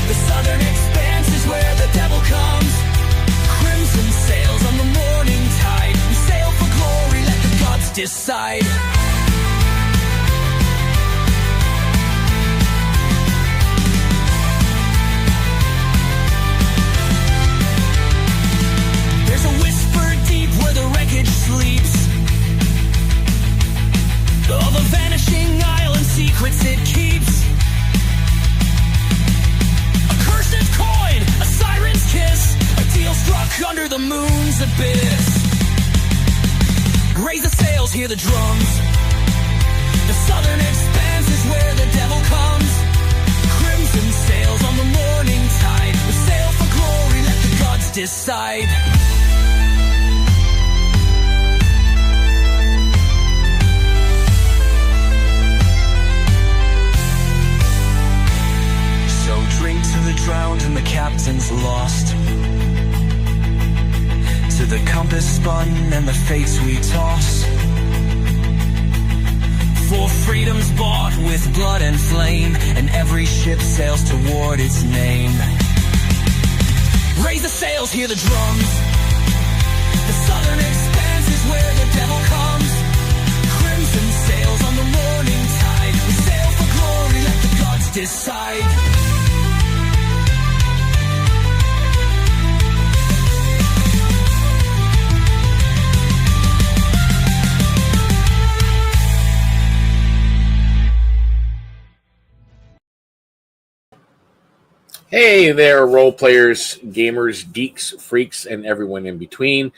The Southern Expanse is where the devil comes. Crimson sails on the morning tide. We sail for glory, let the gods decide. There's a whisper deep where the wreckage sleeps, of a vanishing isle and secrets it keeps. A cursed coin, a siren's kiss, a deal struck under the moon's abyss. Raise the sails, hear the drums. The Southern Expanse is where the devil comes. Crimson sails on the morning tide. We sail for glory, let the gods decide. Drink to the drowned and the captain's lost, to the compass spun and the fates we toss. For freedom's bought with blood and flame, and every ship sails toward its name. Raise the sails, hear the drums. The Southern Expanse is where the devil comes. Crimson sails on the morning tide. We sail for glory, let the gods decide. Hey there, role players, gamers, geeks, freaks, and everyone in between.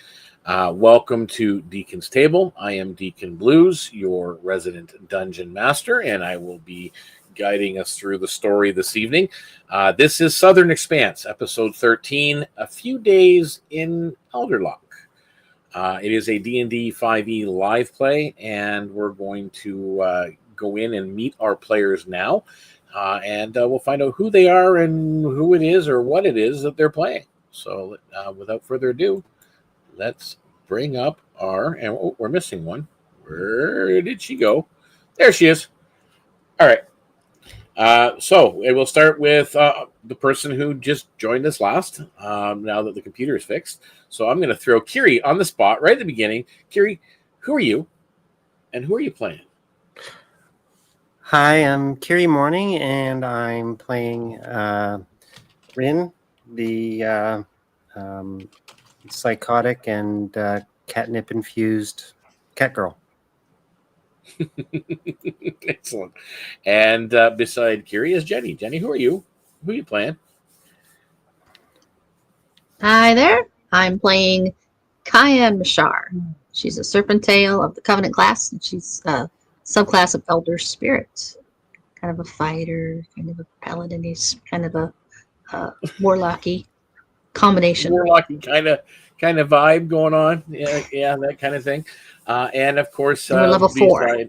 Welcome to Deacon's Table. I am Deacon Blues, your resident dungeon master, and I will be guiding us through the story this evening. This is Southern Expanse, episode 13, A Few Days in Elderlock. It is a D&D 5e live play, and we're going to go in and meet our players now. And we'll find out who they are and who it is or what it is that they're playing. So without further ado, let's bring up and we're missing one. Where did she go? There she is. All right. So we'll start with the person who just joined us last, now that the computer is fixed. So I'm going to throw Kiri on the spot right at the beginning. Kiri, who are you and who are you playing? Hi, I'm Kiri Morning, and I'm playing Rin, the psychotic and catnip-infused cat girl. Excellent. And beside Kiri is Jenny. Jenny, who are you? Who are you playing? Hi there. I'm playing Kaya Mashar. She's a Serpentale of the Covenant class, and she's subclass of Elder Spirit, kind of a fighter, kind of a paladin. He's kind of a warlocky combination. Warlocky kind of vibe going on, yeah, that kind of thing. And of course, we're level 4.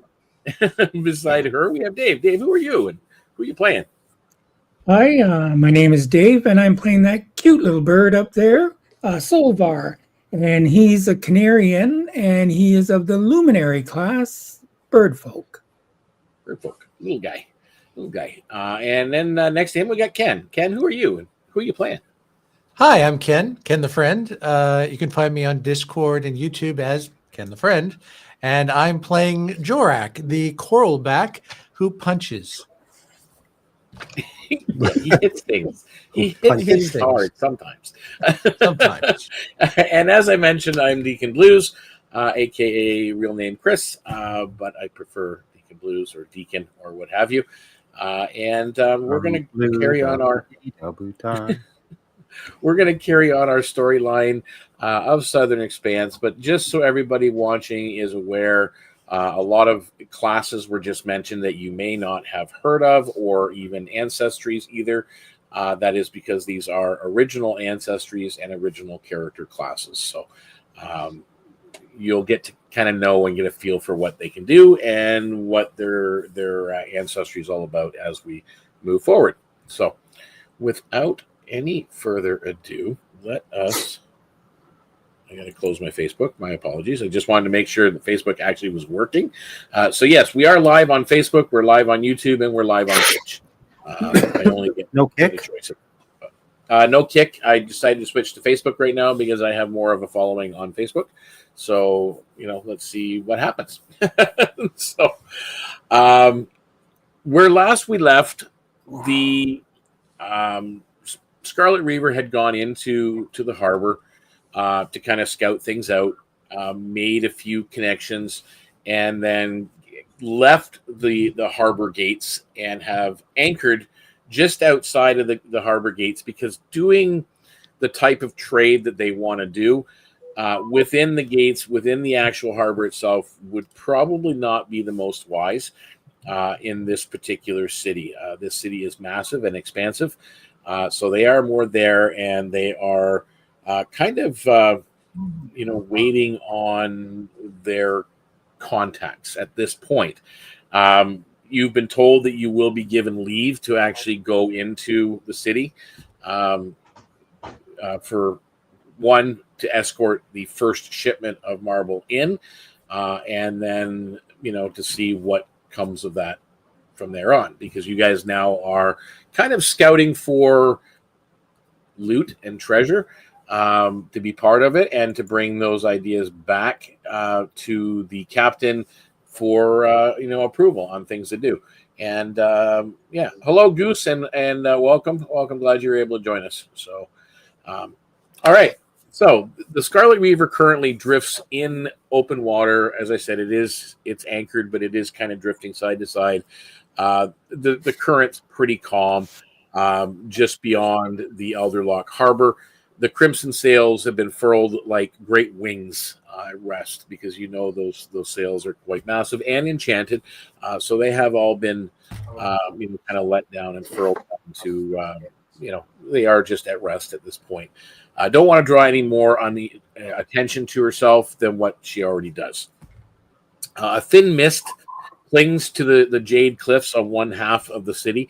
Beside her, we have Dave. Dave, who are you and who are you playing? Hi, my name is Dave, and I'm playing that cute little bird up there, Solvar, and he's a Canarian, and he is of the Luminary class. Birdfolk, little guy. And then next to him, we got Ken. Ken, who are you and who are you playing? Hi, I'm Ken the Friend. You can find me on Discord and YouTube as Ken the Friend. And I'm playing Jorak, the coralback who punches. He hits things. He hits things hard sometimes. And as I mentioned, I'm Deacon Blues. A.k.a. real name Chris, but I prefer Deacon Blues or Deacon or what have you. And we're going to carry on our storyline of Southern Expanse. But just so everybody watching is aware, a lot of classes were just mentioned that you may not have heard of, or even ancestries either. That is because these are original ancestries and original character classes. So you'll get to kind of know and get a feel for what they can do and what their ancestry is all about as we move forward. So without any further ado, I got to close my Facebook. My apologies. I just wanted to make sure that Facebook actually was working. So yes, we are live on Facebook. We're live on YouTube, and we're live on Twitch. I only get no kick. No kick. I decided to switch to Facebook right now because I have more of a following on Facebook. So, let's see what happens. So, where last we left, the Scarlet Reaver had gone into the harbor to kind of scout things out, made a few connections, and then left the harbor gates and have anchored just outside of the harbor gates, because doing the type of trade that they want to do within the gates, within the actual harbor itself, would probably not be the most wise in this particular city. This city is massive and expansive, so they are more there, and they are kind of waiting on their contacts at this point. You've been told that you will be given leave to actually go into the city for one, to escort the first shipment of marble in, and then to see what comes of that from there on, because you guys now are kind of scouting for loot and treasure, to be part of it and to bring those ideas back to the captain for approval on things to do. And hello Goose, and welcome. Glad you were able to join us. So all right, so the Scarlet Reaver currently drifts in open water. As I said, it's anchored, but it is kind of drifting side to side. The current's pretty calm just beyond the Elderlock harbor. The crimson sails have been furled like great wings at rest, because those sails are quite massive and enchanted. So they have all been kind of let down and furled to they are just at rest at this point. I don't want to draw any more on the attention to herself than what she already does. A thin mist clings to the jade cliffs on one half of the city,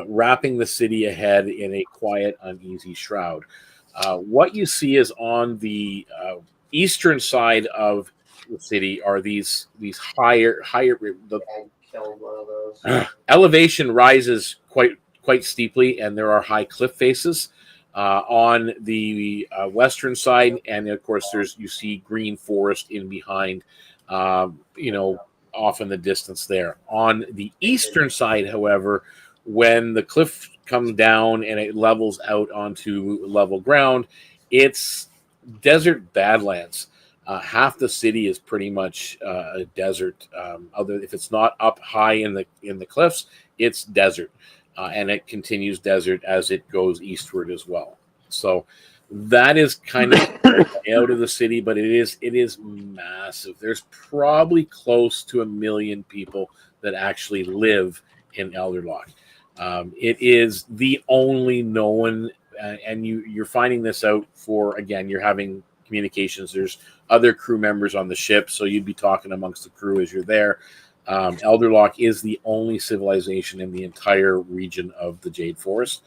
wrapping the city ahead in a quiet, uneasy shroud. What you see is on the eastern side of the city are these higher elevation rises quite steeply, and there are high cliff faces on the western side, and of course you see green forest in behind, off in the distance there. On the eastern side, however, when the cliff comes down and it levels out onto level ground, it's desert badlands. Half the city is pretty much a desert. Other if it's not up high in the cliffs, it's desert, and it continues desert as it goes eastward as well. So that is kind of out of the city, but it is massive. There's probably close to 1 million people that actually live in Elderlock. It is the only known, and you're finding this out again, you're having communications. There's other crew members on the ship, so you'd be talking amongst the crew as you're there. Elderlock is the only civilization in the entire region of the Jade Forest.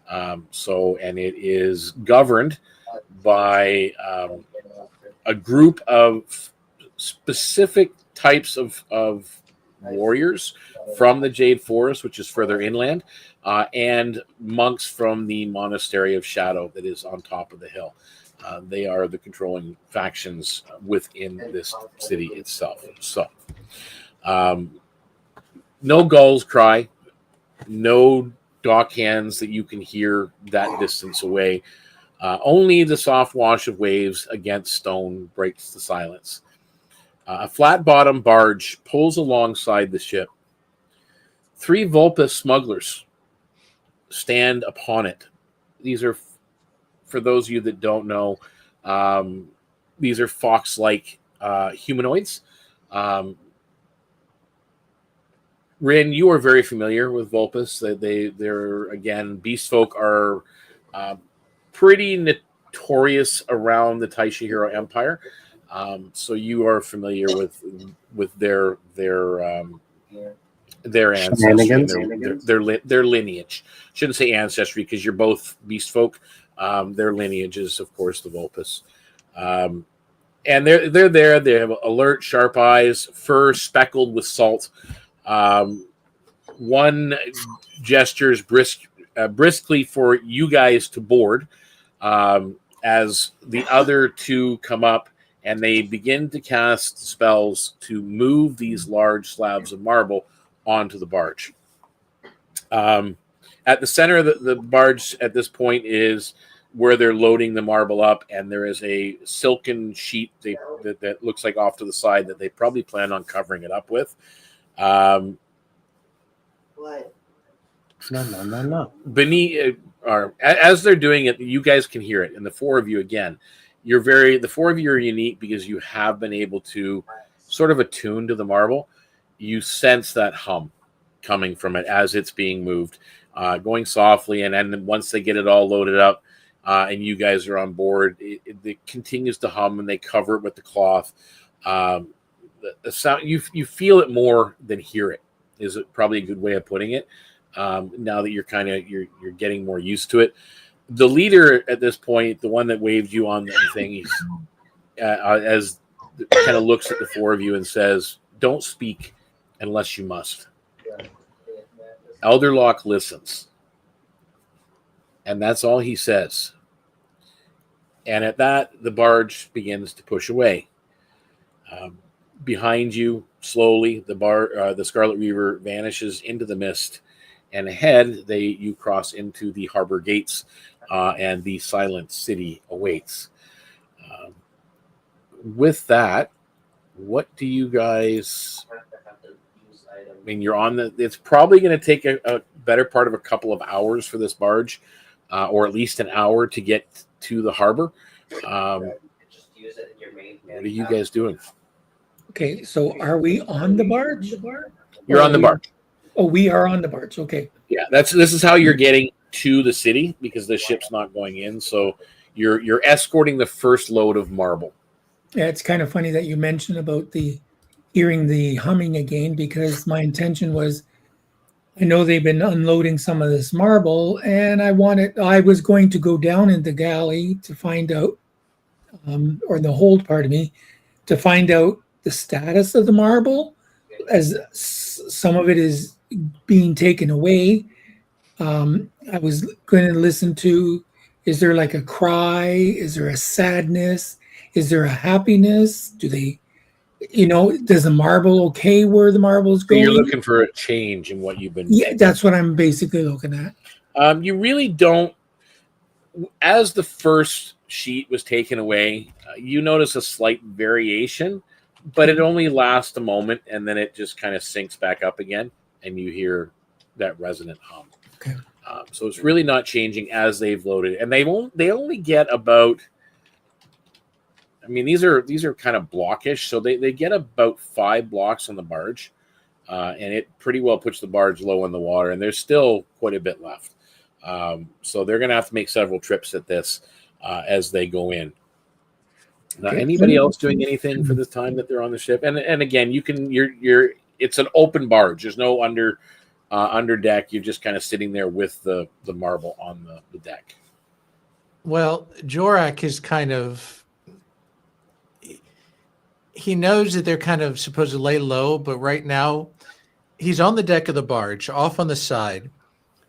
And it is governed by a group of specific types of warriors from the Jade Forest, which is further inland, and monks from the Monastery of Shadow that is on top of the hill. They are the controlling factions within this city itself. So, no gulls cry, no dock hands that you can hear that distance away. Only the soft wash of waves against stone breaks the silence. A flat-bottomed barge pulls alongside the ship. 3 Vulpus smugglers stand upon it. These are, for those of you that don't know, these are fox-like humanoids. Rin, you are very familiar with Vulpus. They're again, beast folk are pretty notorious around the Taishihiro Empire. So you are familiar with their ancestry, their lineage. Shouldn't say ancestry because you're both beast folk. Their lineage is, of course, the Vulpus. And they're there. They have alert, sharp eyes, fur speckled with salt. One gestures briskly for you guys to board as the other two come up and they begin to cast spells to move these large slabs of marble onto the barge. At the center of the barge at this point is where they're loading the marble up, and there is a silken sheet that looks like off to the side that they probably plan on covering it up with. What? No. Beneath, as they're doing it, you guys can hear it, and the four of you again. The four of you are unique because you have been able to sort of attune to the marble. You sense that hum coming from it as it's being moved, going softly, and then once they get it all loaded up, and you guys are on board, it continues to hum, and they cover it with the cloth. The sound you feel it more than hear it is probably a good way of putting it. Now that you're getting more used to it. The leader at this point, the one that waved you on the thing, he's as kind of looks at the four of you and says, "Don't speak unless you must." Elderlock listens, and that's all he says. And at that, the barge begins to push away. Behind you, slowly, the Scarlet Reaver vanishes into the mist, and ahead, you cross into the harbor gates, and the silent city awaits. With that, what do you guys? I mean, you're on it's probably going to take a better part of a couple of hours for this barge, or at least an hour to get to the harbor. What are you guys doing? Okay, so are we on the barge? You're on the barge. Oh, we are on the barge. Okay. Yeah, this is how you're getting to the city because the ship's not going in. So you're escorting the first load of marble. Yeah, it's kind of funny that you mentioned about hearing the humming again, because my intention was, I know they've been unloading some of this marble, and I was going to go down in the galley to find out, or the hold, pardon me, to find out the status of the marble, as some of it is being taken away. I was going to listen to, is there like a cry? Is there a sadness? Is there a happiness? Do they, does the marble okay where the marble is going? You're looking for a change in what you've been. Yeah, that's what I'm basically looking at. You really don't. As the first sheet was taken away, you notice a slight variation, but it only lasts a moment, and then it just kind of sinks back up again, and you hear that resonant hum. Okay. So it's really not changing as they've loaded, and they only get about. I mean, these are kind of blockish, so they get about 5 blocks on the barge, and it pretty well puts the barge low in the water, and there's still quite a bit left. So they're going to have to make several trips at this as they go in. Now, anybody else doing anything for this time that they're on the ship? And again, it's an open barge. There's no under deck. You're just kind of sitting there with the marble on the deck. Well, Jorak is kind of. He knows that they're kind of supposed to lay low, but right now he's on the deck of the barge, off on the side.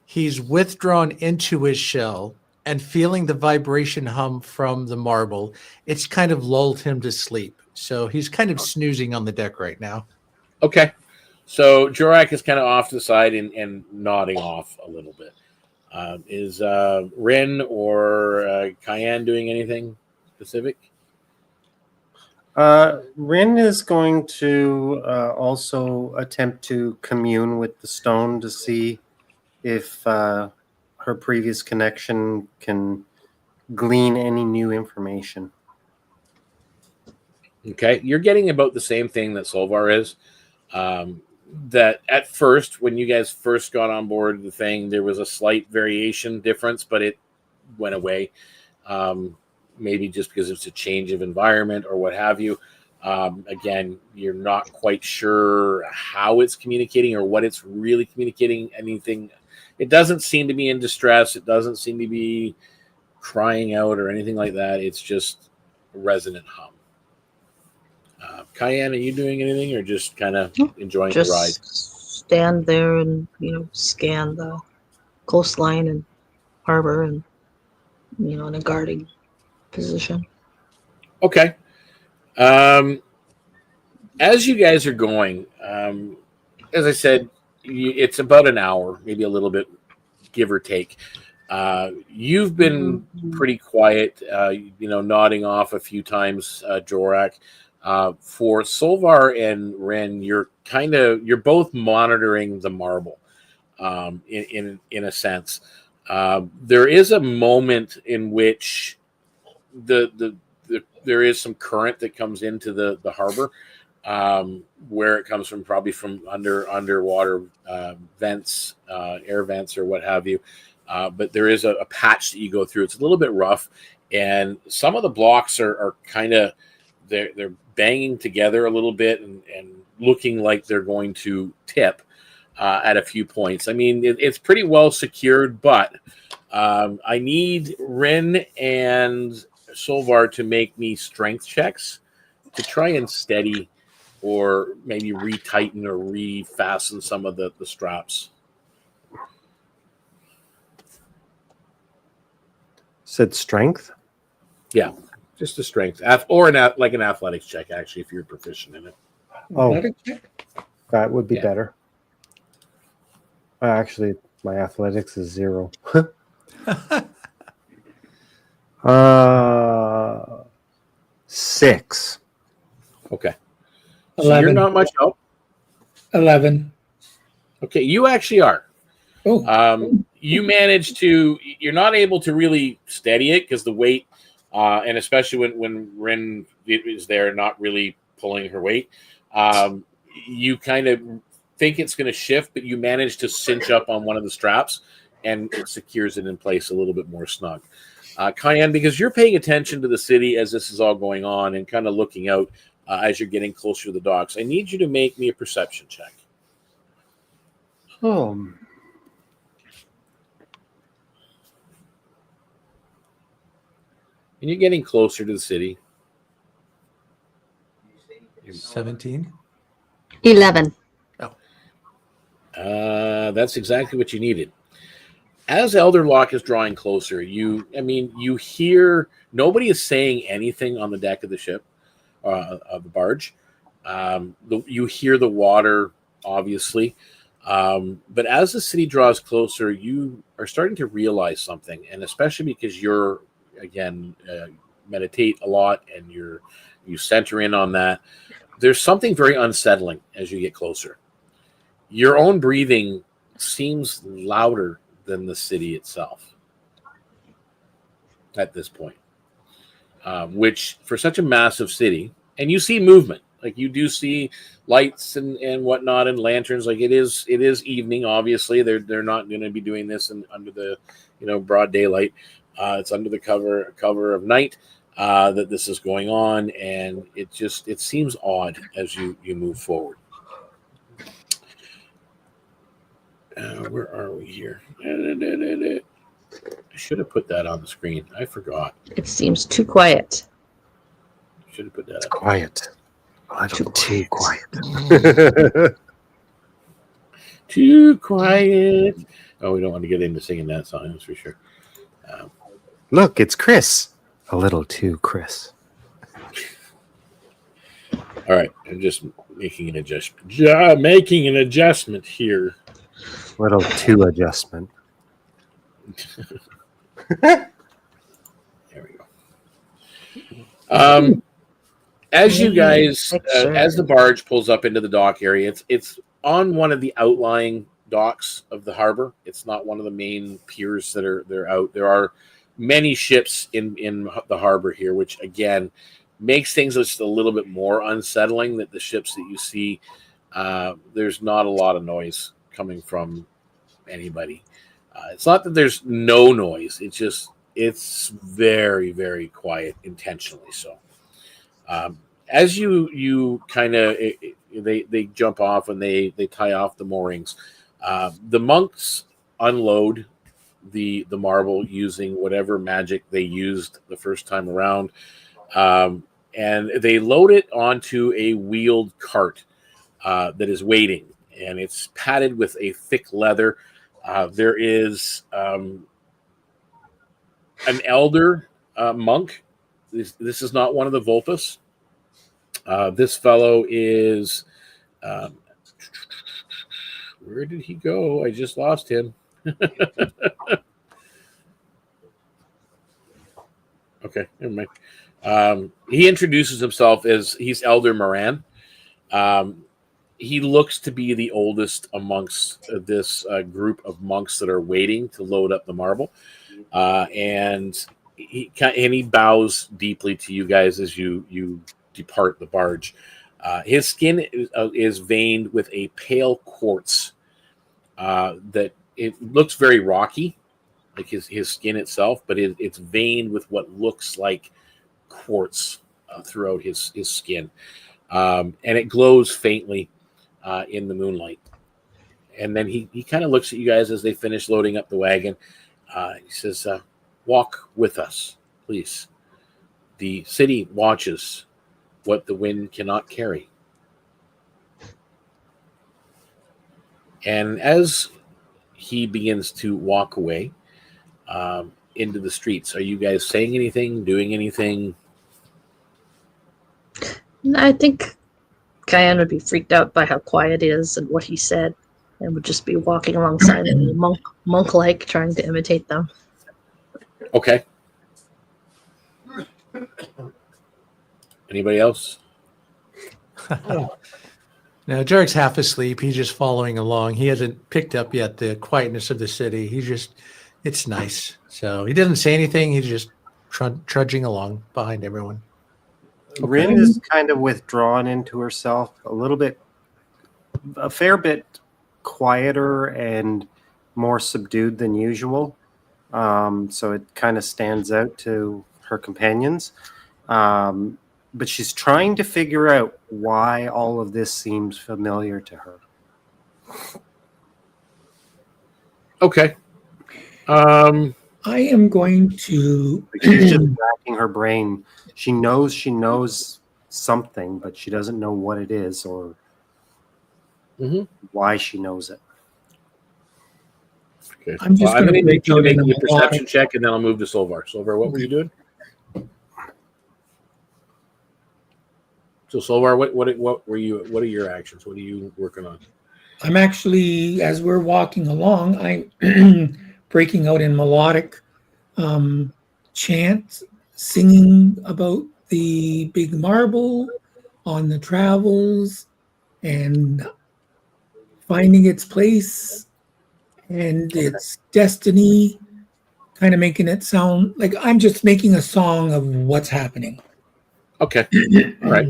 He's withdrawn into his shell and feeling the vibration hum from the marble. It's kind of lulled him to sleep. So he's kind of snoozing on the deck right now. Okay. So Jorak is kind of off to the side and nodding off a little bit. Is Rin or Cayenne doing anything specific? Rin is going to also attempt to commune with the stone to see if her previous connection can glean any new information. Okay, you're getting about the same thing that Solvar is. That at first, when you guys first got on board the thing, there was a slight variation difference, but it went away. Maybe just because it's a change of environment or what have you. Again, you're not quite sure how it's communicating or what it's really communicating. Anything. It doesn't seem to be in distress. It doesn't seem to be crying out or anything like that. It's just a resonant hum. Cayenne, are you doing anything or just kind of enjoying the ride? Stand there and scan the coastline and harbor, and in a guarding position. Okay. As you guys are going, as I said, it's about an hour, maybe a little bit, give or take. You've been pretty quiet, nodding off a few times, Jorak. For Solvar and Ren, you're both monitoring the marble, in a sense. There is a moment in which there is some current that comes into the harbor, where it comes from, probably from underwater vents, air vents, or what have you. But there is a patch that you go through. It's a little bit rough, and some of the blocks are kind of they're banging together a little bit and looking like they're going to tip at a few points. I mean, it's pretty well secured, but I need Ren and Solvar to make me strength checks to try and steady, or maybe retighten or refasten some of the straps. Said strength? Yeah, just a strength, or an athletics check, actually, if you're proficient in it. Oh, Athletic check? that would be Yeah. better. Actually, my athletics is 0. 6. Okay. So 11. you're not much help. 11. Okay, you actually are. Oh, You manage to. You're not able to really steady it because the weight, and especially when Ren is there, not really pulling her weight. You kind of think it's going to shift, but you manage to cinch up on one of the straps, and it secures it in place a little bit more snug. Cayenne, because you're paying attention to the city as this is all going on, and kind of looking out as you're getting closer to the docks, I need you to make me a perception check. Oh. And you're getting closer to the city. 17. 11. That's exactly what you needed. As Elderlock is drawing closer, you hear nobody is saying anything on the deck of the ship, of the barge. You hear the water, obviously. But as the city draws closer, you are starting to realize something, and especially because you're, again, meditate a lot and you center in on that. There's something very unsettling as you get closer. Your own breathing seems louder than the city itself at this point, which for such a massive city, and you see movement, like you do see lights and whatnot and lanterns. Like it is evening. Obviously, they're not going to be doing this under the broad daylight. It's under the cover of night that this is going on, and it seems odd as you move forward. Where are we here? I should have put that on the screen. I forgot. It seems too quiet. Should have put that. It's up. quiet. A little too quiet. Too quiet. Oh, we don't want to get into singing that song, that's for sure. Look, it's Chris. A little too Chris. All right, I'm just making an adjustment. Making an adjustment here. Little too adjustment. There we go. As you guys, as the barge pulls up into the dock area, it's on one of the outlying docks of the harbor. It's not one of the main piers they're out. There are many ships in the harbor here, which again makes things just a little bit more unsettling. That the ships that you see, there's not a lot of noise coming from anybody. It's not that there's no noise. It's very, very quiet, intentionally so. As you kind of they jump off and they tie off the moorings. The monks unload the marble using whatever magic they used the first time around, and they load it onto a wheeled cart that is waiting, and it's padded with a thick leather. There is an elder monk. This is not one of the Vulpus. This fellow is. Where did he go? I just lost him. Okay, never mind. He introduces himself as he's Elder Moran. He looks to be the oldest amongst this group of monks that are waiting to load up the marble, and he bows deeply to you guys as you depart the barge. His skin is veined with a pale quartz that it looks very rocky, like his skin itself, but it's veined with what looks like quartz throughout his skin, and it glows faintly in the moonlight. And then he kind of looks at you guys as they finish loading up the wagon. He says, walk with us, please. The city watches what the wind cannot carry. And as he begins to walk away into the streets, are you guys saying anything, doing anything? I think Cayenne would be freaked out by how quiet it is and what he said, and would just be walking alongside him, monk-like, trying to imitate them. Okay. Anybody else? Now, Jarek's half asleep. He's just following along. He hasn't picked up yet the quietness of the city. It's nice. So he doesn't say anything. He's just trudging along behind everyone. Rin is kind of withdrawn into herself a fair bit quieter and more subdued than usual. So it kind of stands out to her companions. But she's trying to figure out why all of this seems familiar to her. Okay. I am going to. She's just racking her brain. She knows something, but she doesn't know what it is or why she knows it. Okay. I'm just going to break need you to out make in a a perception check, and then I'll move to Solvar. Solvar, what were you doing? So Solvar, what were you? What are your actions? What are you working on? I'm actually, as we're walking along, I'm breaking out in melodic chant, singing about the big marble on the travels and finding its place and its destiny, kind of making it sound like I'm just making a song of what's happening. Okay. All right.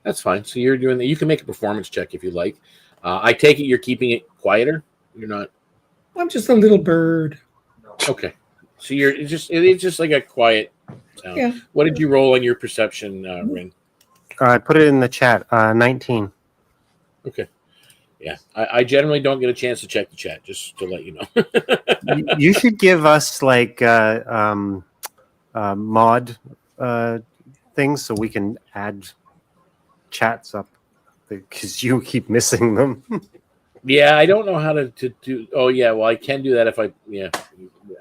That's fine. So you're doing that. You can make a performance check if you like. I take it you're keeping it quieter. You're not. I'm just a little bird. Okay. So it's just like a quiet sound. Yeah. What did you roll on your perception, Rin? I put it in the chat. 19. Okay. Yeah. I generally don't get a chance to check the chat, just to let you know. You should give us like mod things so we can add chats up because you keep missing them. Yeah, I don't know how to do. Oh, yeah. Well, I can do that if I. Yeah,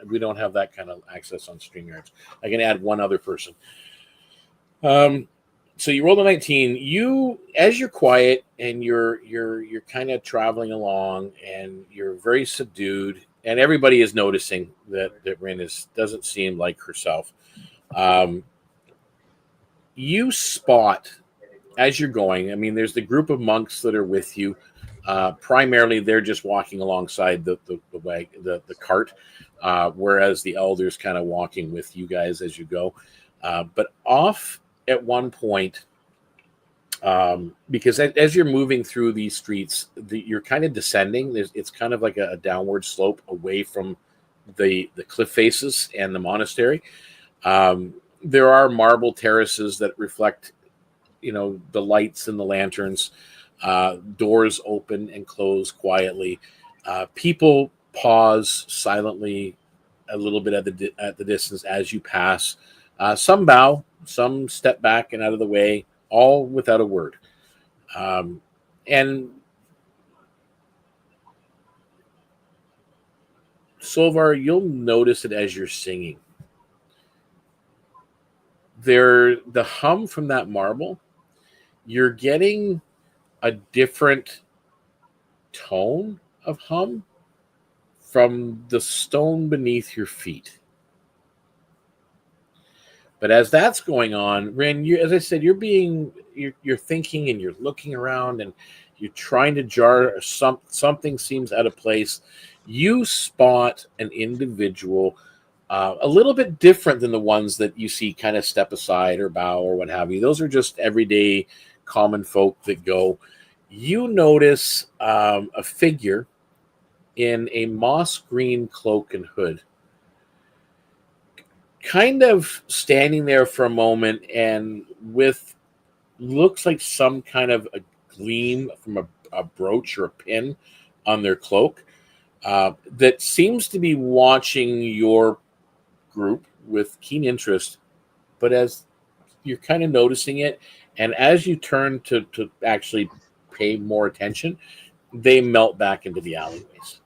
we don't have that kind of access on StreamYards. I can add one other person. So you rolled a 19. You, as you're quiet and you're kind of traveling along and you're very subdued, and everybody is noticing that Rin doesn't seem like herself. You spot as you're going. I mean, there's the group of monks that are with you. Primarily, they're just walking alongside the cart, whereas the elders kind of walking with you guys as you go. But off at one point, because as you're moving through these streets, you're kind of descending. It's kind of like a downward slope away from the cliff faces and the monastery. There are marble terraces that reflect, the lights and the lanterns. Doors open and close quietly. People pause silently a little bit at the distance as you pass. Some bow, some step back and out of the way, all without a word. And Solvar, you'll notice it as you're singing. The hum from that marble, you're getting a different tone of hum from the stone beneath your feet. But as that's going on, Rin, as I said, you're thinking and you're looking around and you're trying to jar. Something seems out of place. You spot an individual a little bit different than the ones that you see kind of step aside or bow or what have you. Those are just everyday common folk that go. You notice a figure in a moss green cloak and hood, kind of standing there for a moment, and with looks like some kind of a gleam from a brooch or a pin on their cloak, that seems to be watching your group with keen interest. But as you're kind of noticing it, and as you turn to actually pay more attention, they melt back into the alleyways.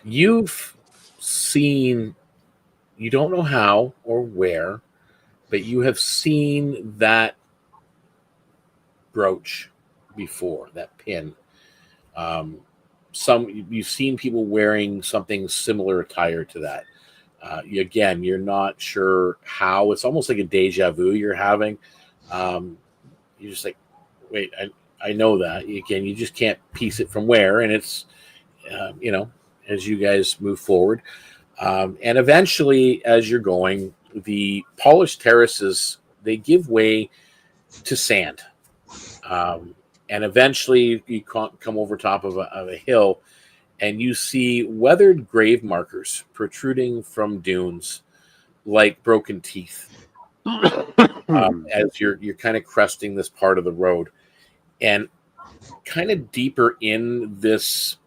You've seen, you don't know how or where, but you have seen that brooch before, that pin. You've seen people wearing something similar attire to that. Again, you're not sure how. It's almost like a deja vu you're having. You're just like, wait, I know that. Again, you just can't piece it from where. And it's, as you guys move forward. And eventually, as you're going, the polished terraces, they give way to sand. And eventually you come over top of a hill, and you see weathered grave markers protruding from dunes like broken teeth. As you're kind of cresting this part of the road, and kind of deeper in this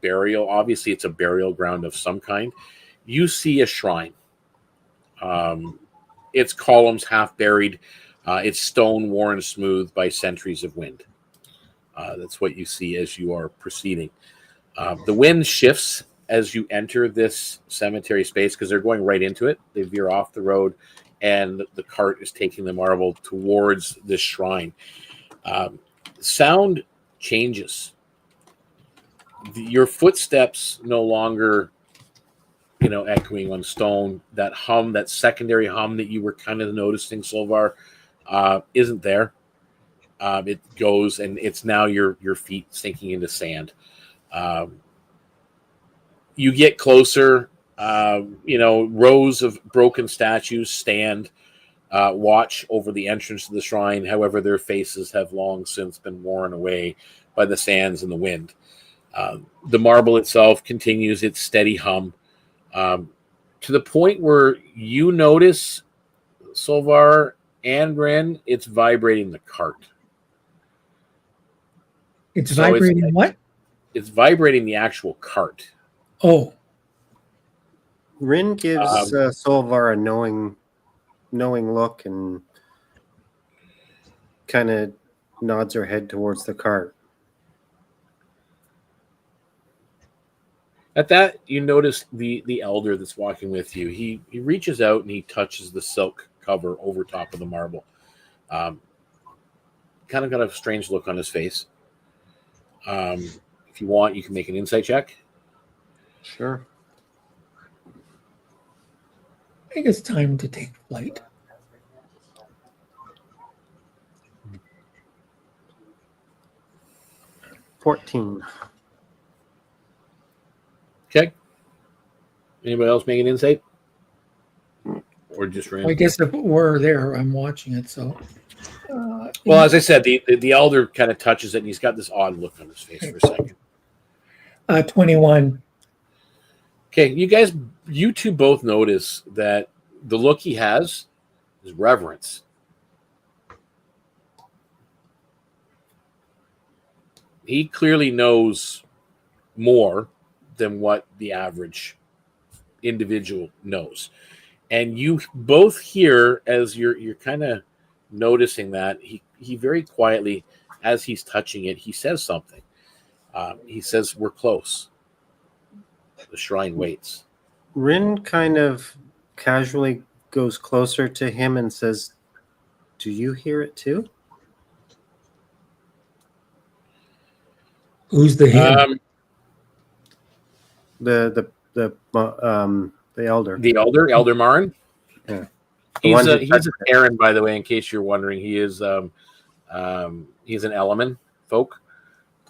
burial, obviously it's a burial ground of some kind, you see a shrine. Its columns half buried, its stone worn smooth by centuries of wind. That's what you see as you are proceeding. The wind shifts as you enter this cemetery space because they're going right into it. They veer off the road, and the cart is taking the marble towards this shrine. Sound changes. Your footsteps no longer, echoing on stone. That hum, that secondary hum that you were kind of noticing, Solvar, isn't there. It goes, and it's now your feet sinking into sand. You get closer. Rows of broken statues stand, watch over the entrance to the shrine. However, their faces have long since been worn away by the sands and the wind. The marble itself continues its steady hum, to the point where you notice, Solvar and Ren, it's vibrating the cart. It's vibrating what? It's vibrating the actual cart. Oh. Rin gives Solvar a knowing look and kind of nods her head towards the cart. At that, you notice the elder that's walking with you. He reaches out and he touches the silk cover over top of the marble. Kind of got a strange look on his face. If you want, you can make an insight check. Sure. I think it's time to take flight. $14. Okay. Anybody else make an insight? Or just random? I guess if we're there, I'm watching it. So, well, as I said, the elder kind of touches it, and he's got this odd look on his face for a second. 21. Okay, you two both notice that the look he has is reverence. He clearly knows more than what the average individual knows. And you both hear, as you're kind of noticing that, he very quietly, as he's touching it, he says something. He says, "We're close." The shrine waits. Rin kind of casually goes closer to him and says, "Do you hear it too?" Who's the him? The elder. The Elder Marin. Yeah. He's a Terran, by the way, in case you're wondering. He is he's an element folk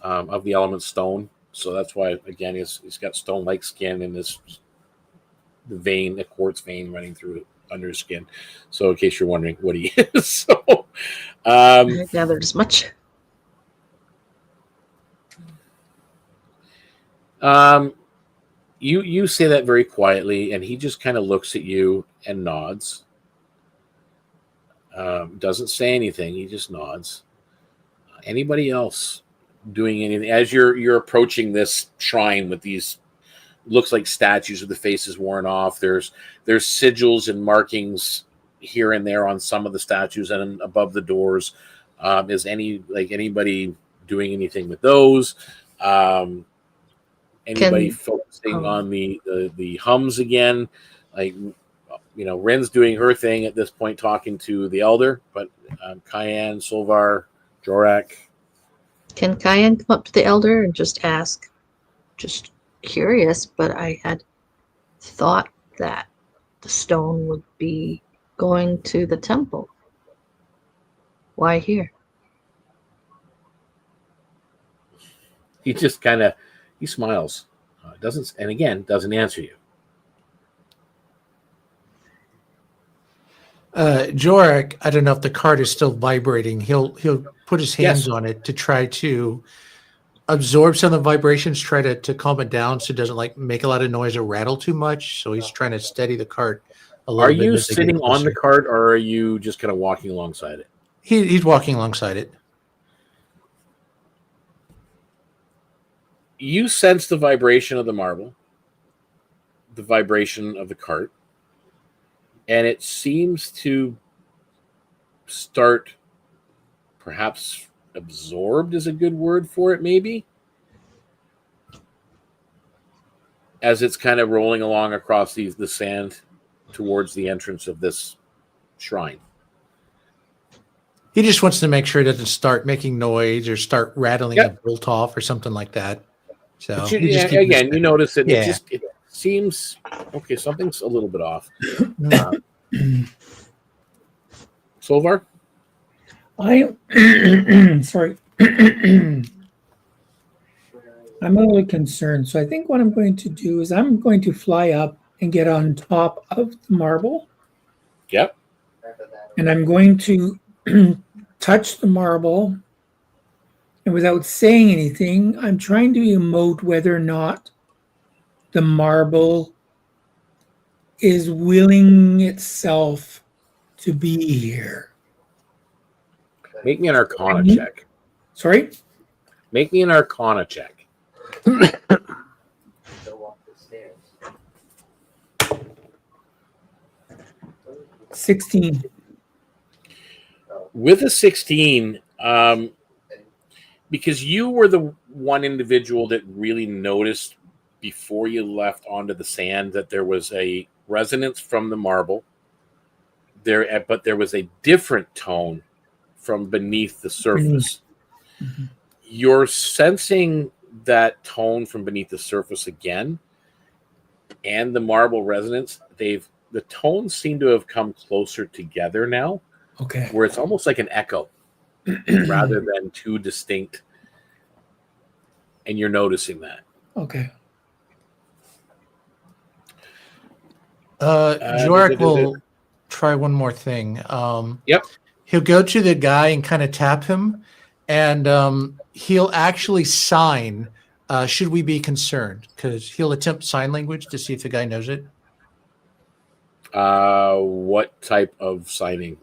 of the element stone. So that's why, again, he's got stone-like skin and this vein, a quartz vein running through under his skin. So in case you're wondering what he is. So I gathered as much. You say that very quietly, and he just kind of looks at you and nods. Doesn't say anything. He just nods. Anybody else doing anything as you're approaching this shrine with these looks like statues with the faces worn off? There's sigils and markings here and there on some of the statues and above the doors. Is anybody doing anything with those? Anybody focusing on the hums again? Like, Ren's doing her thing at this point, talking to the elder, but Cayenne, Solvar, Jorak. Can Cayenne come up to the elder and just ask? Just curious, but I had thought that the stone would be going to the temple. Why here? He just he smiles, doesn't answer you. Jorak, I don't know if the card is still vibrating. He'll put his hands on it to try to absorb some of the vibrations, try to calm it down so it doesn't make a lot of noise or rattle too much. So he's trying to steady the cart a little bit. Are you sitting on the cart, or are you just kind of walking alongside it? He's walking alongside it. You sense the vibration of the marble, the vibration of the cart, and it seems to start, perhaps absorbed is a good word for it, maybe, as it's kind of rolling along across the sand towards the entrance of this shrine. He just wants to make sure it doesn't start making noise or start rattling a bolt off or something like that. So you notice it. Yeah. It seems okay. Something's a little bit off. Solvar? Sorry. I'm a little concerned. So I think what I'm going to do is I'm going to fly up and get on top of the marble. Yep. And I'm going to touch the marble. And without saying anything, I'm trying to emote whether or not the marble is willing itself to be here. Make me an Arcana check. Sorry? Make me an Arcana check. 16. With a 16, because you were the one individual that really noticed before you left onto the sand that there was a resonance from the marble there, but there was a different tone from beneath the surface. Mm-hmm. You're sensing that tone from beneath the surface again, and the marble resonance. The tones seem to have come closer together now. Okay, where it's almost like an echo rather than two distinct, and you're noticing that. Okay. Jorak will try one more thing. Yep. He'll go to the guy and kind of tap him, and he'll actually sign. Should we be concerned? Because he'll attempt sign language to see if the guy knows it. What type of signing?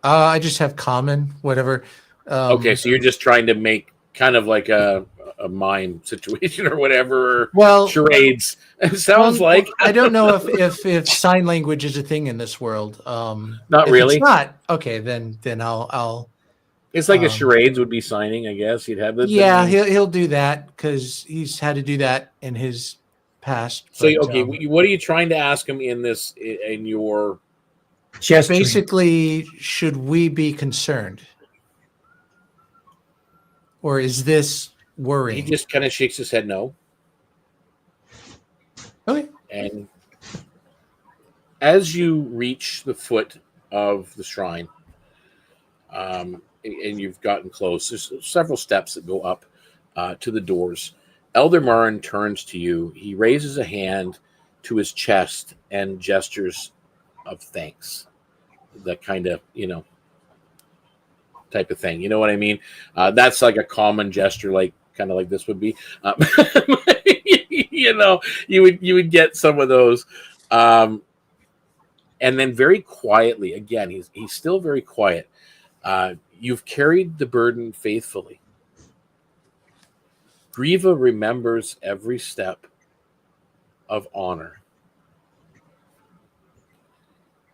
I just have common, whatever. Okay, so you're just trying to make kind of like a mime situation or whatever. Well, charades. It sounds like. I don't know if sign language is a thing in this world. Not if really. It's not okay. Then I'll It's like a charades would be signing, I guess. You'd have the Yeah, he'll do that because he's had to do that in his past. So but, okay, what are you trying to ask him in your Gesturing. basically, should we be concerned, or is this He worrying? just kind of shakes his head no. Okay. And as you reach the foot of the shrine, and you've gotten close, there's several steps that go up to the doors. Elder Marin turns to you. He raises a hand to his chest and gestures of thanks. That kind of, type of thing. You know what I mean? That's like a common gesture, like kind of like this would be. You would get some of those. And then very quietly, again, he's still very quiet. You've carried the burden faithfully. Grieva remembers every step of honor.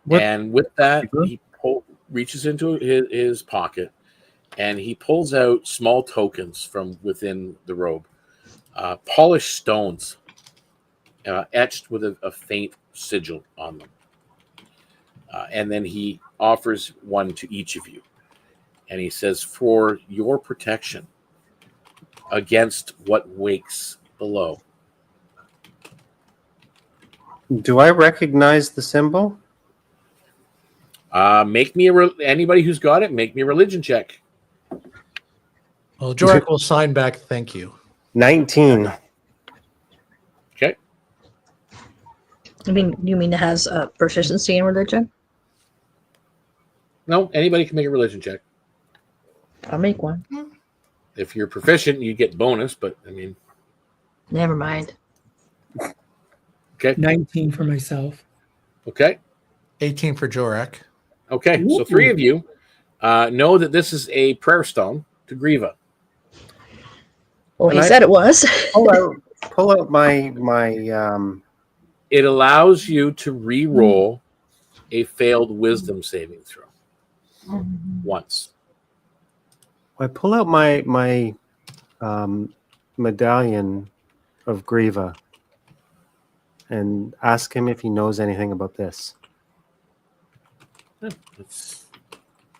And with that, he reaches into his pocket and he pulls out small tokens from within the robe. Polished stones etched with a faint sigil on them. And then he offers one to each of you. And he says, for your protection against what wakes below. Do I recognize the symbol? Make me anybody who's got it, make me a religion check. Well, Jorak will sign back. Thank you. 19. Okay. You mean it has a proficiency in religion? No, anybody can make a religion check. I'll make one. If you're proficient, you get bonus, but I mean, Never mind. okay. 19 for myself. Okay. 18 for Jorak. Okay. So three of you know that this is a prayer stone to Grieva. Well, he And said it was. Pull out my It allows you to re-roll a failed wisdom saving throw once. I pull out my medallion of Grieva and ask him if he knows anything about this.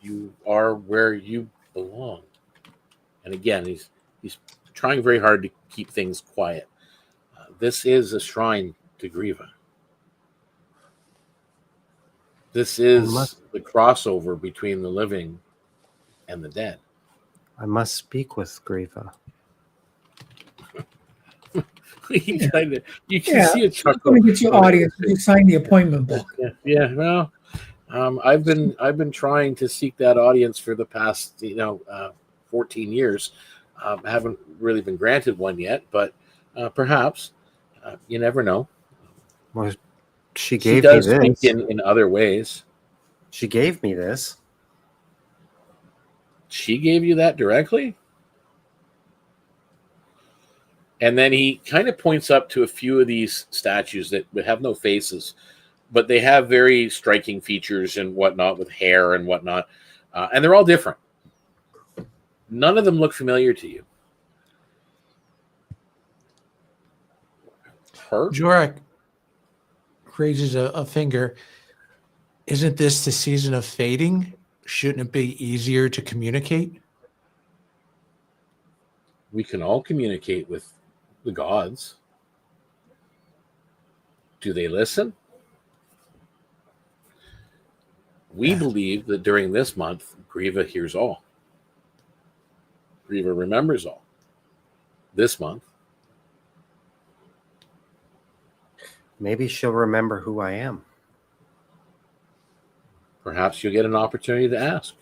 You are where you belong. And again, he's trying very hard to keep things quiet. This is a shrine to Grieva. This is the crossover between the living and the dead. I must speak with Grieva. You can see a chuckle. Let me get your audience. You sign the appointment book. Yeah. Well, I've been trying to seek that audience for the past 14 years. I haven't really been granted one yet, but perhaps you never know. Well, she She gave me does this. speak in other ways. She gave me this. She gave you that directly? And then he kind of points up to a few of these statues that have no faces, but they have very striking features and whatnot with hair and whatnot. And they're all different. None of them look familiar to you. Her? Jorak raises a finger. Isn't this the season of fading? Shouldn't it be easier to communicate? We can all communicate with the gods. Do they listen? We believe that during this month, Grieva hears all. Grieva remembers all. This month. Maybe she'll remember who I am. Perhaps you'll get an opportunity to ask.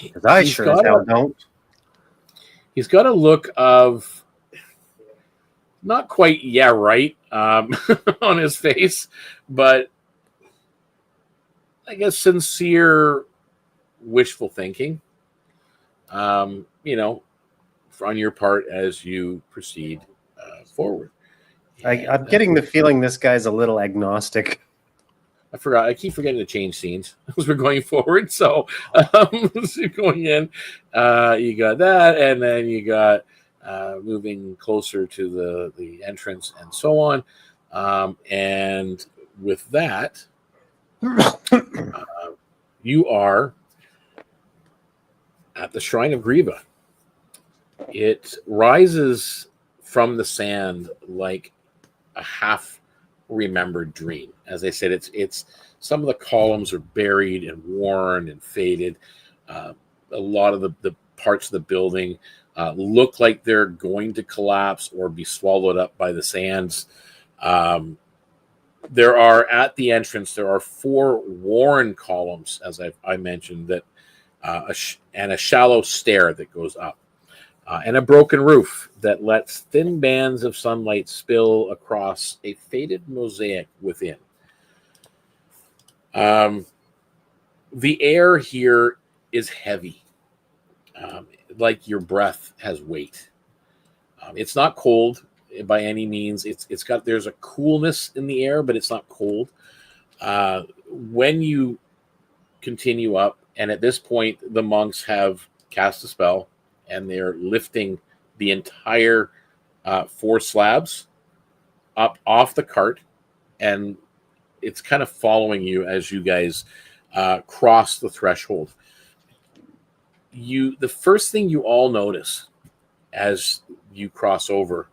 Because I He's sure as got hell a- don't. He's got a look of not quite right on his face, but I guess sincere wishful thinking. On your part as you proceed forward. I'm getting the feeling this guy's a little agnostic. I forgot. I keep forgetting to change scenes as we're going forward. So, so going in, you got that, and then you got moving closer to the entrance and so on. And with that, you are at the Shrine of Griva. It rises from the sand like a half remembered dream. As I said, it's some of the columns are buried and worn and faded. A lot of the parts of the building look like they're going to collapse or be swallowed up by the sands. There are, at the entrance, there are 4 worn columns, as I mentioned, that and a shallow stair that goes up. And a broken roof that lets thin bands of sunlight spill across a faded mosaic within. The air here is heavy, like your breath has weight. It's not cold by any means. There's a coolness in the air, but it's not cold. When you continue up, and at this point, the monks have cast a spell, and they're lifting the entire 4 slabs up off the cart, and it's kind of following you as you guys cross the threshold. The first thing you all notice as you cross over,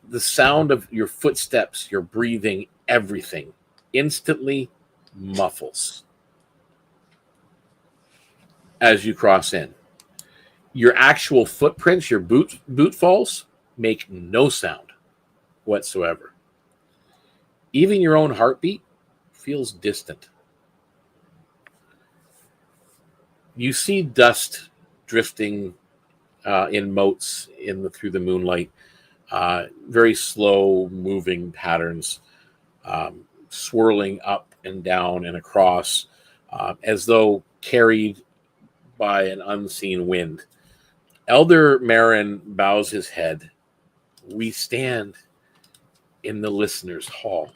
the sound of your footsteps, your breathing, everything instantly muffles as you cross in. Your actual footprints, your boot falls, make no sound whatsoever. Even your own heartbeat feels distant. You see dust drifting in motes through the moonlight, very slow moving patterns, swirling up and down and across, as though carried by an unseen wind. Elder Marin bows his head. We stand in the listener's hall.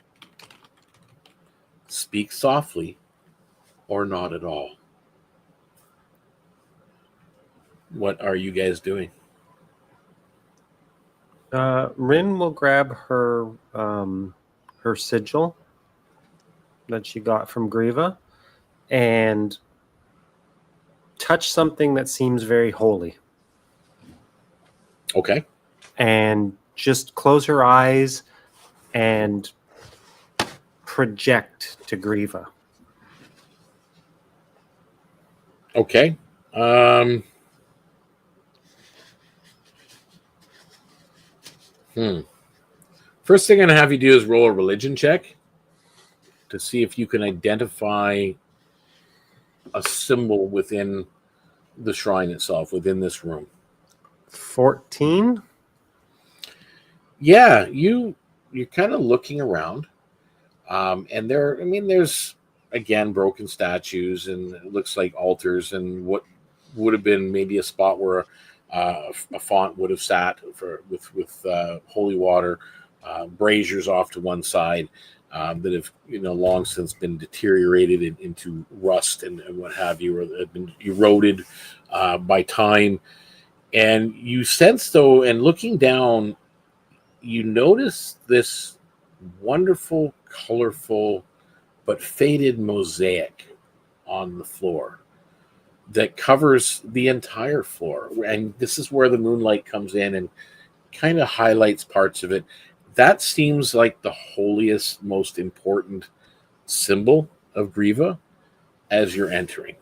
Speak softly or not at all. What are you guys doing? Rin will grab her her sigil that she got from Griva and touch something that seems very holy. Okay. And just close her eyes and project to Griva. Okay. First thing I'm going to have you do is roll a religion check to see if you can identify a symbol within the shrine itself, within this room. 14. Yeah, you're kind of looking around, and there's again broken statues, and it looks like altars, and what would have been maybe a spot where a font would have sat with holy water, braziers off to one side that have long since been deteriorated into rust and what have you, or have been eroded by time. And you sense, though, and looking down, you notice this wonderful, colorful, but faded mosaic on the floor that covers the entire floor. And this is where the moonlight comes in and kind of highlights parts of it. That seems like the holiest, most important symbol of Griva as you're entering.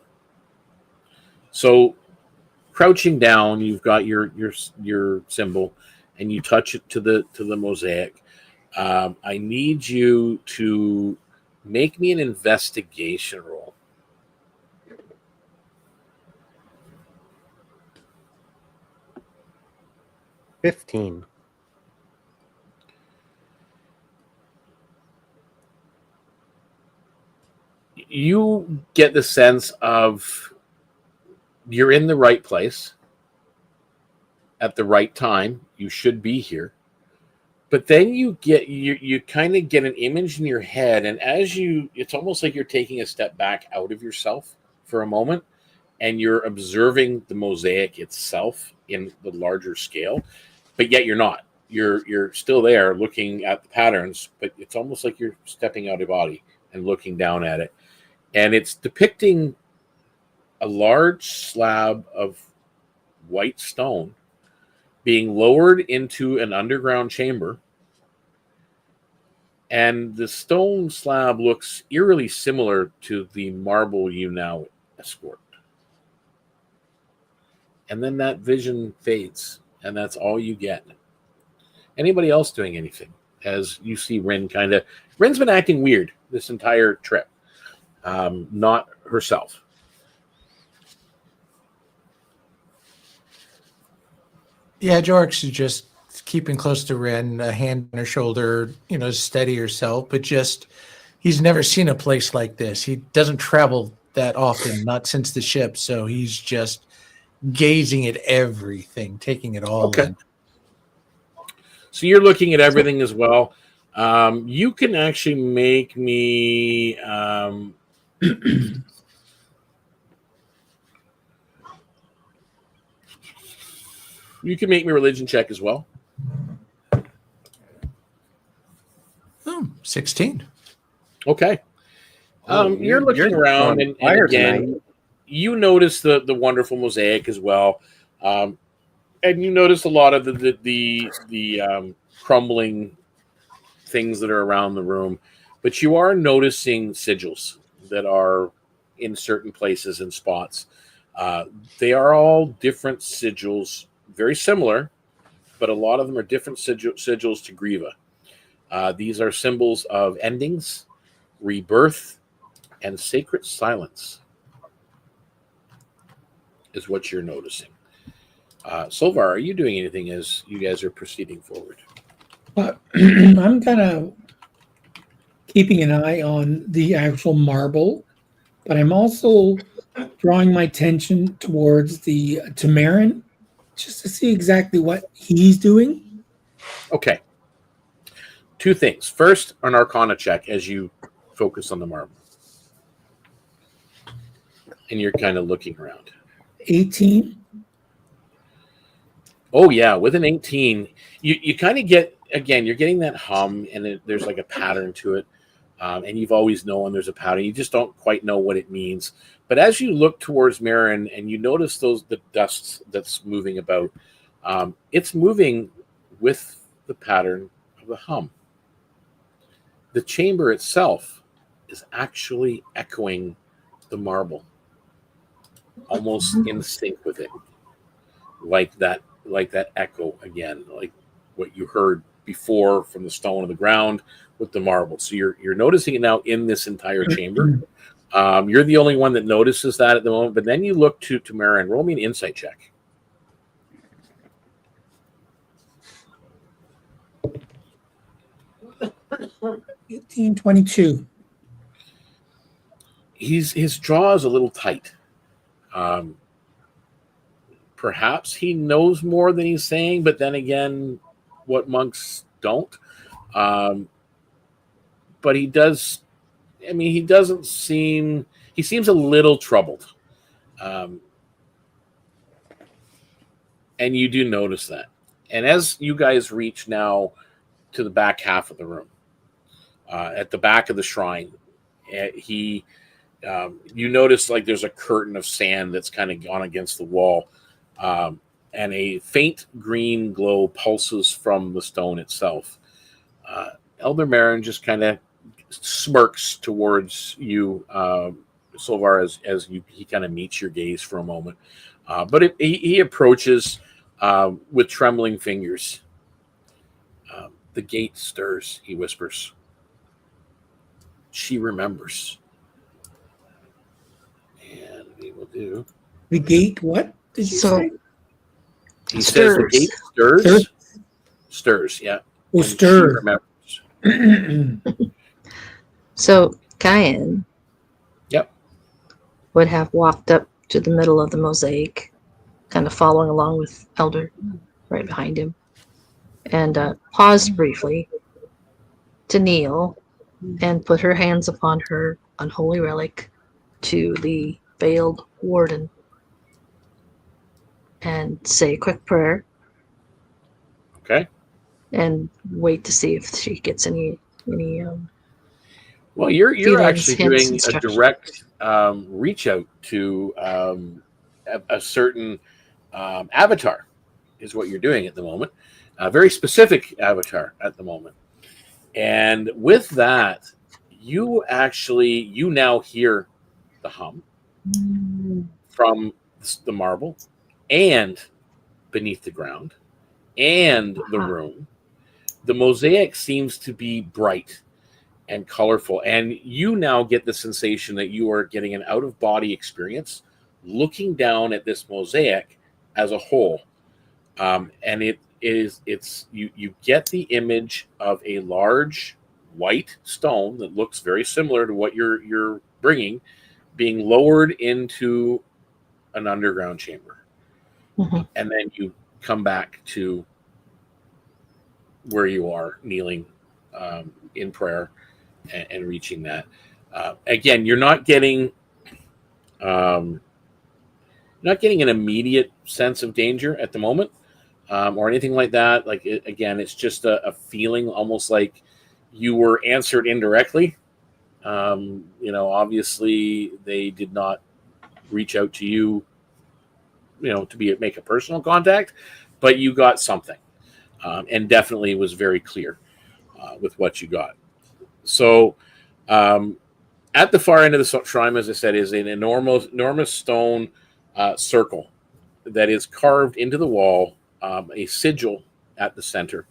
So, crouching down, you've got your symbol, and you touch it to the mosaic. I need you to make me an investigation roll. $15. You get the sense of you're in the right place at the right time. You should be here. But then you kind of get an image in your head, and it's almost like you're taking a step back out of yourself for a moment, and you're observing the mosaic itself in the larger scale, but yet you're not. You're still there looking at the patterns, but it's almost like you're stepping out of body and looking down at it. And it's depicting a large slab of white stone being lowered into an underground chamber. And the stone slab looks eerily similar to the marble you now escort. And then that vision fades, and that's all you get. Anybody else doing anything? As you see Rin Rin's been acting weird this entire trip. Not herself. Yeah, Jorx is just keeping close to Rin, a hand on her shoulder, steady herself, but he's never seen a place like this. He doesn't travel that often, not since the ship, so he's just gazing at everything, taking it all in. So you're looking at everything as well. You can actually make me you can make me a religion check as well. 16. Okay. You're looking around, and again, you notice the wonderful mosaic as well, and you notice a lot of the crumbling things that are around the room, but you are noticing sigils that are in certain places and spots. They are all different sigils, very similar, but a lot of them are different sigils to Griva. These are symbols of endings, rebirth, and sacred silence is what you're noticing. Solvar, are you doing anything as you guys are proceeding forward? I'm kind of keeping an eye on the actual marble, but I'm also drawing my attention towards the Tamarin just to see exactly what he's doing. Okay. Two things. First, an Arcana check as you focus on the marble. And you're kind of looking around. 18. Oh, yeah. With an 18, you kind of get, again, you're getting that hum, and there's like a pattern to it. And you've always known there's a pattern. You just don't quite know what it means. But as you look towards Marin and you notice the dust that's moving about, it's moving with the pattern of the hum. The chamber itself is actually echoing the marble, almost in sync with it, like that echo again, like what you heard before from the stone of the ground with the marble. So you're noticing it now in this entire chamber. You're the only one that notices that at the moment. But then you look to Tamara and roll me an insight check. 1822. His jaw is a little tight. Perhaps he knows more than he's saying, but then again, what monks don't. But he does. I mean, he doesn't seem. He seems a little troubled, and you do notice that. And as you guys reach now to the back half of the room, at the back of the shrine, you notice like there's a curtain of sand that's kind of gone against the wall, and a faint green glow pulses from the stone itself. Elder Marin just kind of smirks towards you, Solvar, as he kind of meets your gaze for a moment. But he approaches with trembling fingers. The gate stirs, he whispers. She remembers. And we will do. The gate, what did you say? He says the gate stirs. Stirs, yeah. Oh, stirs. So Kyan would have walked up to the middle of the mosaic, kind of following along with Elder right behind him. and paused briefly to kneel and put her hands upon her unholy relic to the veiled warden and say a quick prayer Okay. and wait to see if she gets any Well, you're feelings, actually hints, doing a instructions. direct reach out to a certain avatar, is what you're doing at the moment. A very specific avatar at the moment. And with that, you now hear the hum from the marble and beneath the ground and the room. The mosaic seems to be bright and colorful, and you now get the sensation that you are getting an out-of-body experience looking down at this mosaic as a whole. And you get the image of a large white stone that looks very similar to what you're bringing, being lowered into an underground chamber. Mhm. And then you come back to where you are kneeling in prayer and reaching that. Again, you're not getting an immediate sense of danger at the moment, or anything like that. Like again, it's just a feeling, almost like you were answered indirectly. Obviously they did not reach out to you, to make a personal contact, but you got something, and definitely was very clear with what you got. So, at the far end of the shrine, as I said, is an enormous stone circle that is carved into the wall, a sigil at the center.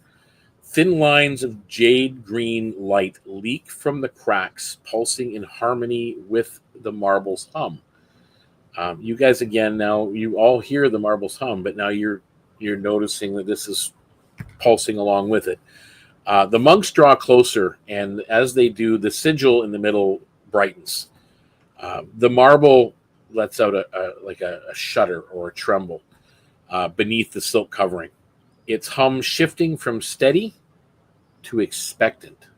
Thin lines of jade green light leak from the cracks, pulsing in harmony with the marble's hum. You guys, again, now you all hear the marble's hum, but now you're noticing that this is pulsing along with it. The monks draw closer, and as they do, the sigil in the middle brightens. The marble lets out a shudder or a tremble beneath the silk covering. Its hum shifting from steady to expectant.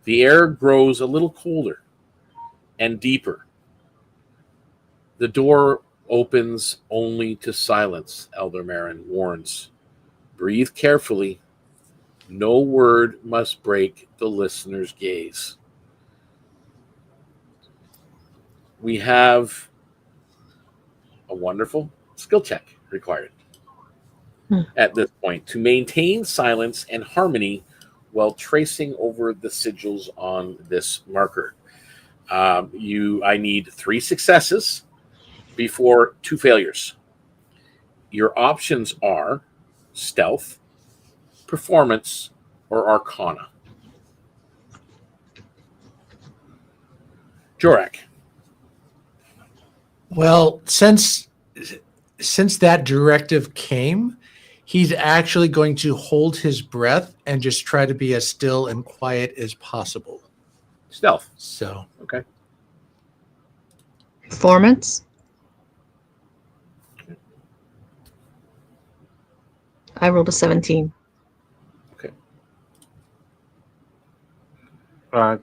The air grows a little colder and deeper. The door opens only to silence, Elder Marin warns. Breathe carefully. No word must break the listener's gaze. We have a wonderful skill check required at this point to maintain silence and harmony while tracing over the sigils on this marker. I need 3 successes before 2 failures. Your options are stealth, performance, or arcana. Jorak. Well, since that directive came, he's actually going to hold his breath and just try to be as still and quiet as possible. Stealth. So, Okay. Performance. I rolled a 17. Okay.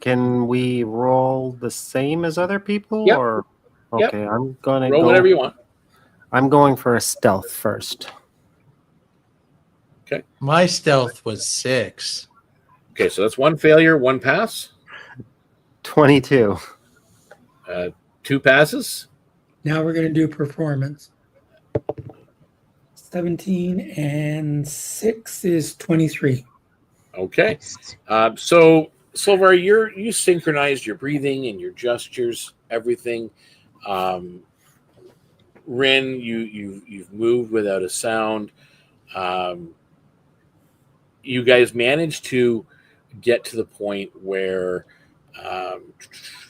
Can we roll the same as other people? Yep. Or Yep. okay, I'm gonna Roll go whatever you want. I'm going for a stealth first. Okay. my stealth was 6. Okay, so that's 1 failure, 1 pass. 22. 2 passes. Now we're going to do performance. 17 and 6 is 23. Okay. So Silvar, you synchronized your breathing and your gestures, everything. Rin, you've moved without a sound. You guys managed to get to the point where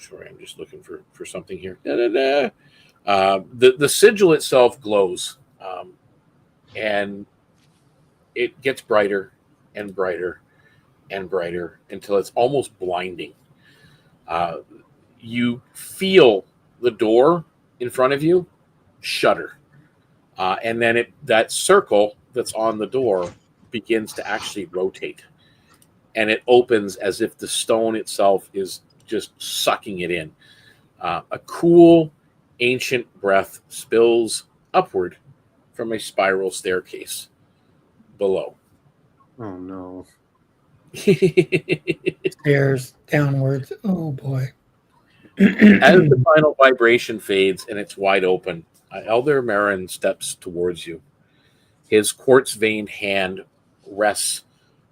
sorry, I'm just looking for something here. The sigil itself glows, and it gets brighter and brighter and brighter until it's almost blinding. You feel the door in front of you shudder, and then that circle that's on the door begins to actually rotate, and it opens as if the stone itself is just sucking it in. A cool, ancient breath spills upward from a spiral staircase below. Oh no. Stairs downwards. Oh boy. As the final vibration fades and it's wide open, Elder Marin steps towards you. His quartz-veined hand rests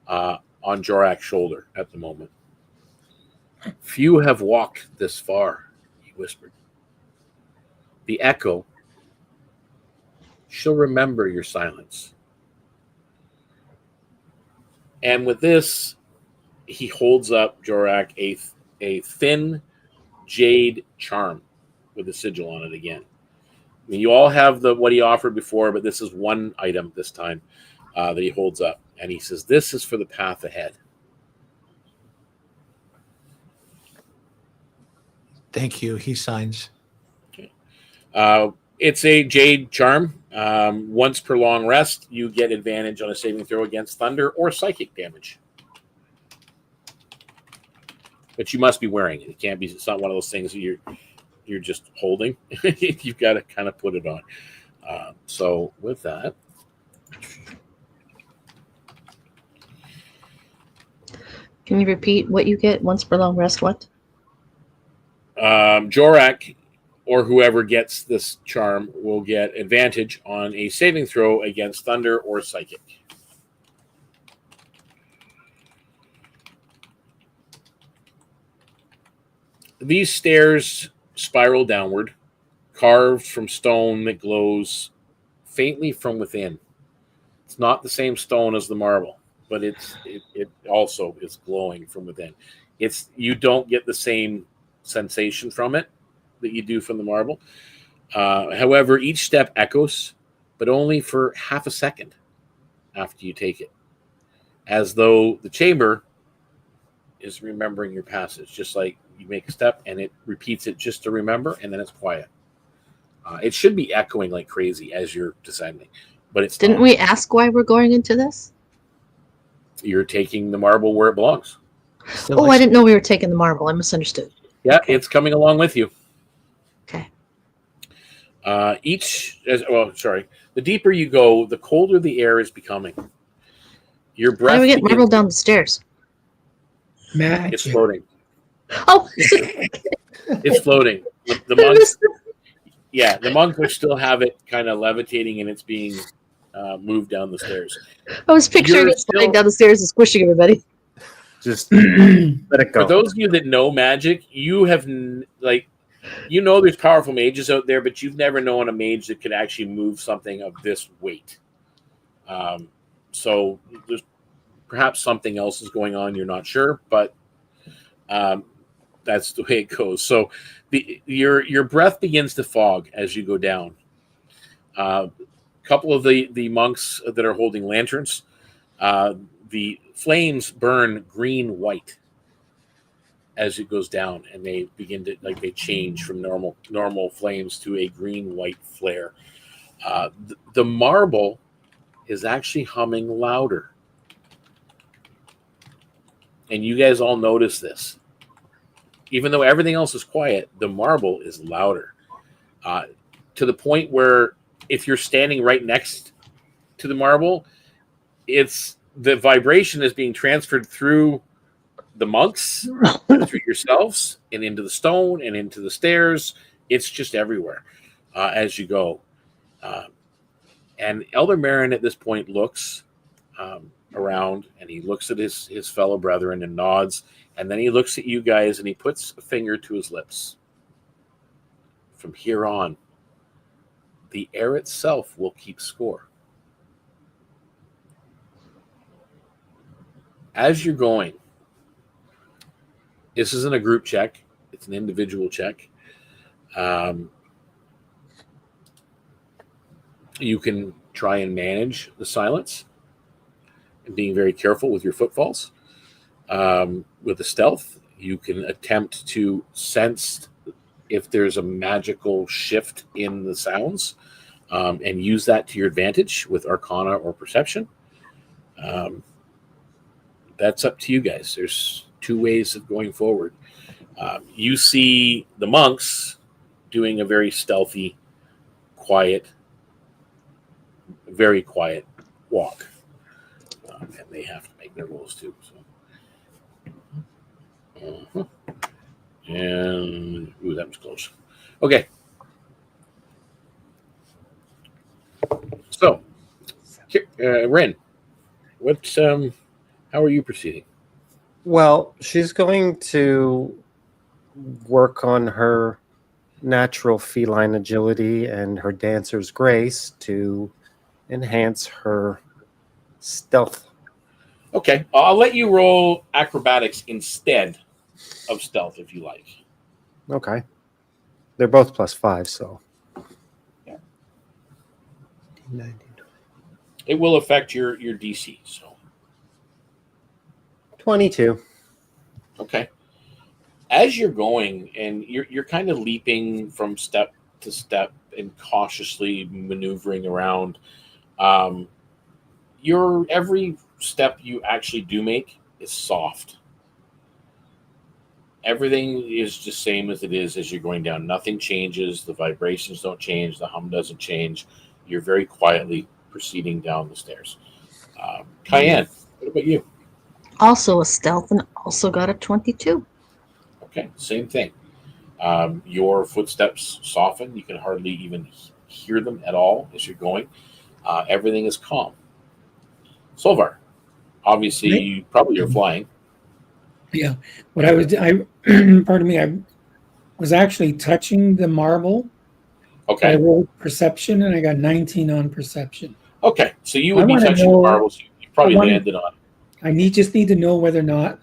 on Jorak's shoulder at the moment. "Few have walked this far," he whispered. "The echo, she'll remember your silence." And with this, he holds up Jorak a thin jade charm with a sigil on it again. I mean, you all have what he offered before, but this is one item this time that he holds up. And he says, "This is for the path ahead." Thank you. He signs. It's a jade charm. Once per long rest, you get advantage on a saving throw against thunder or psychic damage. But you must be wearing it. It can't be. It's not one of those things that you're just holding. You've got to kind of put it on. So with that, Can you repeat what you get once per long rest? What? Jorak or whoever gets this charm will get advantage on a saving throw against thunder or psychic. These stairs spiral downward, carved from stone that glows faintly from within. It's not the same stone as the marble, but it also is glowing from within. You don't get the same sensation from it that you do from the marble. However, each step echoes, but only for half a second after you take it, as though the chamber is remembering your passage, just like you make a step and it repeats it just to remember, and then it's quiet. It should be echoing like crazy as you're descending, but it's Didn't not. we ask why we're going into this? You're taking the marble where it belongs. Oh, I didn't know we were taking the marble. I misunderstood. Yeah, Okay. It's coming along with you. Okay. The deeper you go, the colder the air is becoming. Your How breath do we get begins- marble down the stairs? Magic. It's floating. Oh, It's floating. The monks, the monks still have it kind of levitating, and it's being moved down the stairs. I was picturing You're it sliding still- down the stairs and squishing everybody. Just let it go. For those of you that know magic, you have there's powerful mages out there, but you've never known a mage that could actually move something of this weight. So there's perhaps something else is going on. You're not sure, but that's the way it goes. So your breath begins to fog as you go down. A couple of the monks that are holding lanterns, the flames burn green-white as it goes down, and they begin to they change from normal flames to a green-white flare. The marble is actually humming louder, and you guys all notice this. Even though everything else is quiet, the marble is louder, to the point where if you're standing right next to the marble, the vibration is being transferred through the monks, through yourselves, and into the stone and into the stairs. It's just everywhere as you go. And Elder Marin at this point looks around, and he looks at his fellow brethren and nods, and then he looks at you guys and he puts a finger to his lips. From here on, the air itself will keep score. As you're going, this isn't a group check, it's an individual check. You can try and manage the silence and being very careful with your footfalls. With the stealth, you can attempt to sense if there's a magical shift in the sounds, and use that to your advantage with Arcana or Perception. That's up to you guys. There's two ways of going forward. You see the monks doing a very stealthy, quiet, very quiet walk. And they have to make their rolls too. So. And ooh, that was close. Okay. So, Ren, how are you proceeding? Well, she's going to work on her natural feline agility and her dancer's grace to enhance her stealth. Okay, I'll let you roll acrobatics instead of stealth if you like. Okay. They're both +5, so. Yeah. It will affect your DC. So 22. Okay. As you're going and you're kind of leaping from step to step and cautiously maneuvering around, your every step you actually do make is soft. Everything is just same as it is as you're going down. Nothing changes. The vibrations don't change. The hum doesn't change. You're very quietly proceeding down the stairs. Cayenne, what about you? Also a stealth and also got a 22. Okay, same thing. Your footsteps soften. You can hardly even hear them at all as you're going. Everything is calm. Solvar, obviously, you probably are flying. Yeah. Pardon me, I was actually touching the marble. Okay. I rolled perception and I got 19 on perception. Okay, so you would be touching the marbles. You probably landed on it. I just need to know whether or not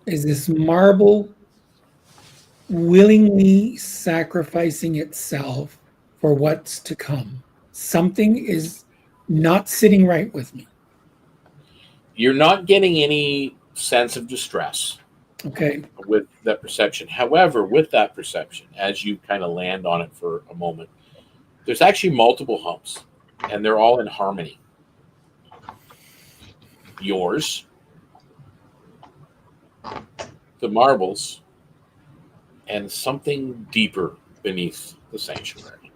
is this marble willingly sacrificing itself for what's to come. Something is not sitting right with me. You're not getting any sense of distress. Okay. With that perception. However, with that perception, as you kind of land on it for a moment, there's actually multiple humps, and they're all in harmony. Yours, the marbles, and something deeper beneath the sanctuary.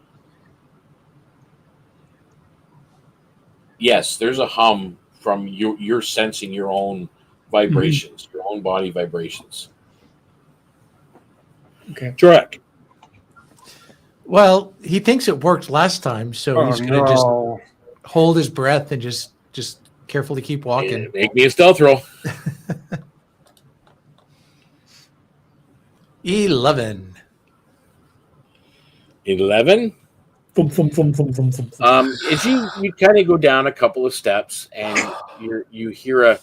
Yes, there's a hum from you're sensing your own vibrations, your own body vibrations. Okay. Drac. Well, he thinks it worked last time, so he's going to just hold his breath and just carefully keep walking. Make me a stealth roll. 11. 11. As you kind of go down a couple of steps and you hear a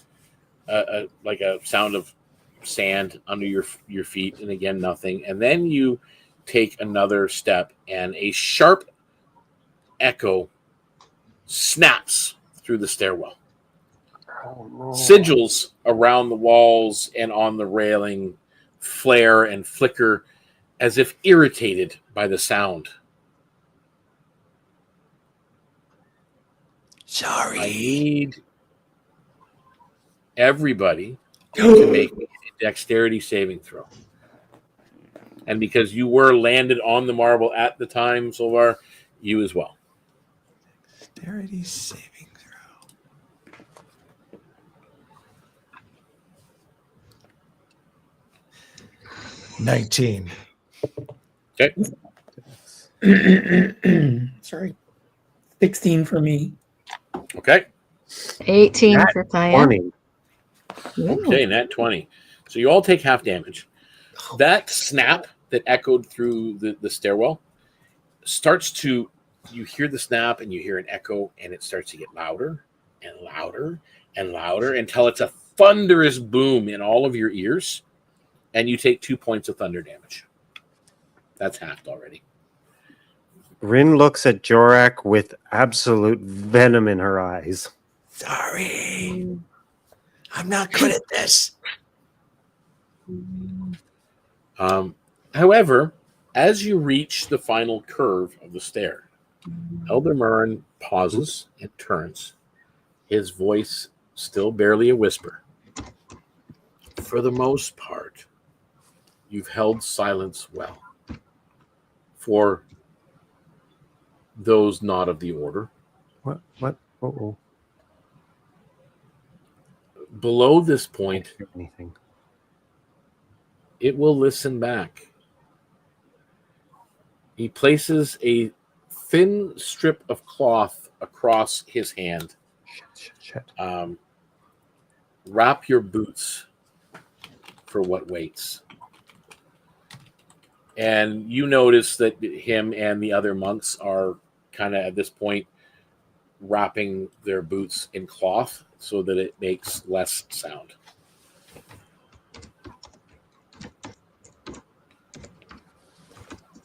like a sound of sand under your feet, and again nothing, and then you take another step and a sharp echo snaps through the stairwell. Sigils around the walls and on the railing flare and flicker as if irritated by the sound. Sorry. I need everybody to make a dexterity saving throw. And because you were landed on the marble at the time, Solvar, you as well. Dexterity saving throw. 19. Okay. Sorry. 16 for me. Okay. 18 for Cayenne. Okay, nat 20. So you all take half damage. That snap that echoed through the stairwell starts to, you hear the snap and you hear an echo, and it starts to get louder and louder and louder until it's a thunderous boom in all of your ears, and you take 2 points of thunder damage. That's halved already. Rin looks at Jorak with absolute venom in her eyes. Sorry. I'm not good at this. However, as you reach the final curve of the stair, Elder Murren pauses and turns his voice still barely a whisper. For the most part, you've held silence well. For those not of the order. What? Uh-oh. Below this point, Can't hear anything. it will listen back. He places a thin strip of cloth across his hand. Shit. Wrap your boots for what waits. And you notice that him and the other monks are kind of at this point wrapping their boots in cloth so that it makes less sound.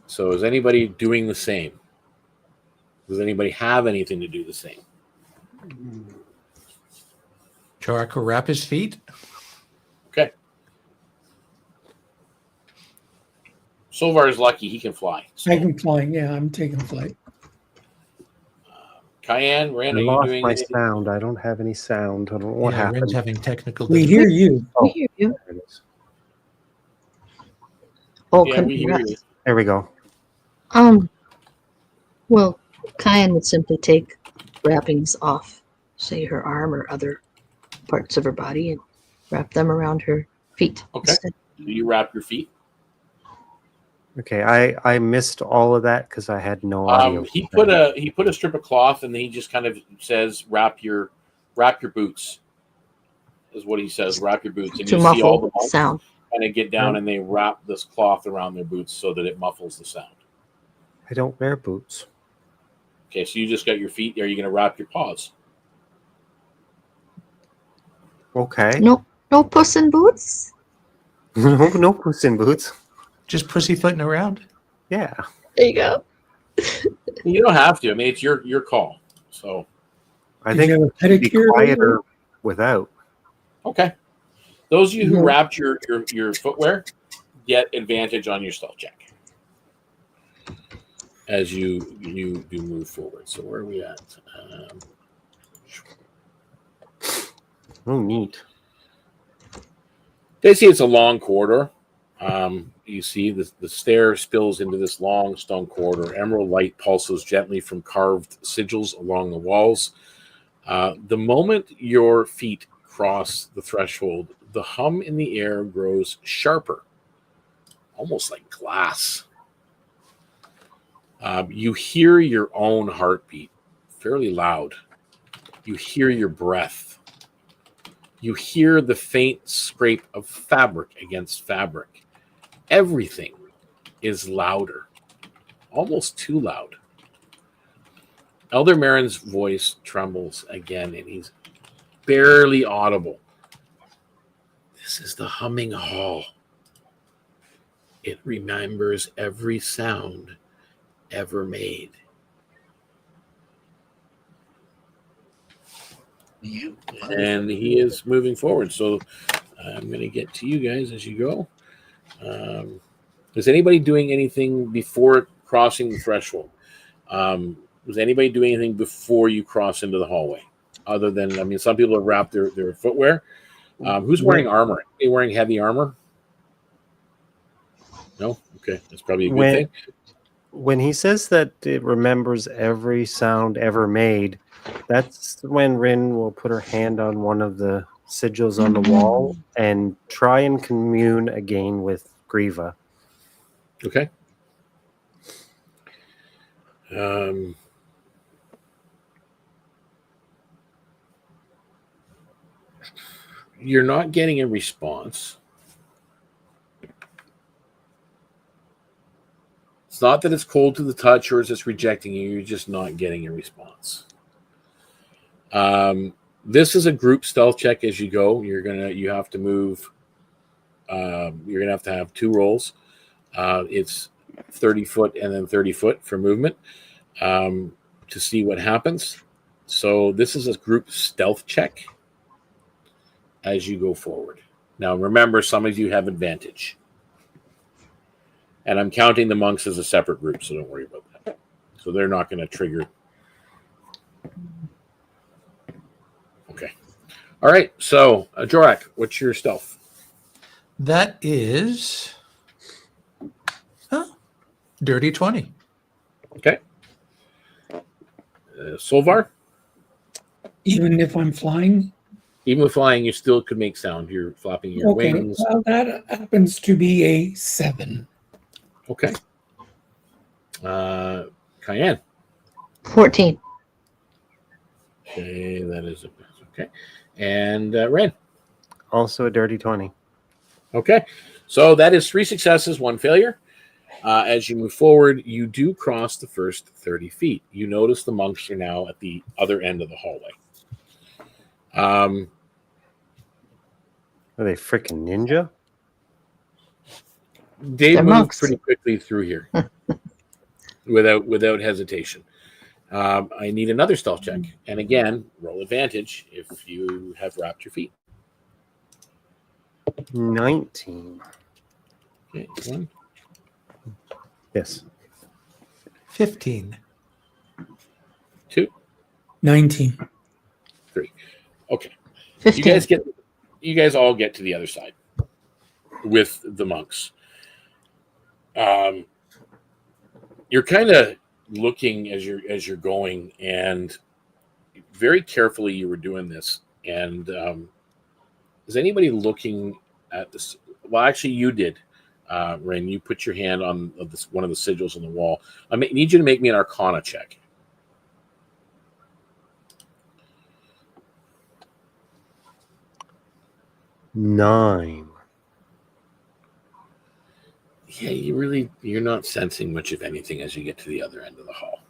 So is anybody doing the same? Does anybody have anything to do the same? Chorak will wrap his feet. Okay. Solvar is lucky. He can fly. So, I can fly. Yeah, I'm taking flight. Cayenne, Rand, I are you lost doing my anything? sound. I don't have any sound. I don't know what Yeah, Ren's happened. having technical We difficulties. hear you. We hear you. There it is. Oh, Yeah, we hear you. There we go. Well, Kyan would simply take wrappings off, say her arm or other parts of her body, and wrap them around her feet. Okay. instead. Do you wrap your feet? Okay, I missed all of that because I had no audio. He put a strip of cloth and then he just kind of says, wrap your boots. Is what he says. Wrap your boots, and To you see all the muffle monks sound. kind of get down and they wrap this cloth around their boots so that it muffles the sound. I don't wear boots. Okay, so you just got your feet. Are you going to wrap your paws? Okay. No Puss in Boots? No puss in boots. Just pussyfooting around. Yeah. There you go. You don't have to. I mean, it's your call. So I Did think you have a it'd be pedicure quieter without. okay. Those of you who Yeah. wrapped your footwear get advantage on your stealth check as you do move forward. So where are we at? Oh, neat. They see it's a long corridor. You see the stair spills into this long stone corridor. Emerald light pulses gently from carved sigils along the walls. The moment your feet cross the threshold, the hum in the air grows sharper, almost like glass. You hear your own heartbeat fairly loud. You hear your breath. You hear the faint scrape of fabric against fabric. Everything is louder, almost too loud. Elder Marin's voice trembles again, and he's barely audible. This is the humming hall. It remembers every sound ever made. And he is moving forward. So I'm going to get to you guys as you go. Is anybody doing anything before crossing the threshold? Was anybody doing anything before you cross into the hallway? Other than, I mean, some people have wrapped their footwear. Who's wearing armor? Are you wearing heavy armor? No? Okay. That's probably a good thing. When he says that it remembers every sound ever made, that's when Rin will put her hand on one of the sigils on the wall and try and commune again with Grieva. Okay. You're not getting a response. It's not that it's cold to the touch or is it's rejecting you. You're just not getting a response. This is a group stealth check as you go. You have to move. You're gonna have to have 2 rolls. It's 30 foot and then 30 foot for movement to see what happens. So this is a group stealth check as you go forward. Now remember, some of you have advantage. And I'm counting the monks as a separate group, so don't worry about that. So they're not going to trigger. All right. So, Jorak, what's your stealth? That is dirty 20. Okay. Solvar, Even if I'm flying? even with flying, you still could make sound. You're flapping your Okay. wings. Well, that happens to be a 7. Okay. Cayenne. 14. Okay, that is okay. And Ren. Also a dirty 20. Okay. So that is 3 successes, 1 failure. As you move forward, you do cross the first 30 feet. You notice the monks are now at the other end of the hallway. Are they freaking ninja? They They're move monks. pretty quickly through here without hesitation. I need another stealth check. And again, roll advantage if you have wrapped your feet. 19. Okay, 1, Yes. 15. 2, 19. 3. Okay. 15. You guys all get to the other side with the monks. You're kind of looking as you're going, and very carefully you were doing this. And is anybody looking at this? Well, actually, you did, Ren. You put your hand on one of the sigils on the wall. I need you to make me an Arcana check. 9. Yeah, you're not sensing much of anything as you get to the other end of the hall.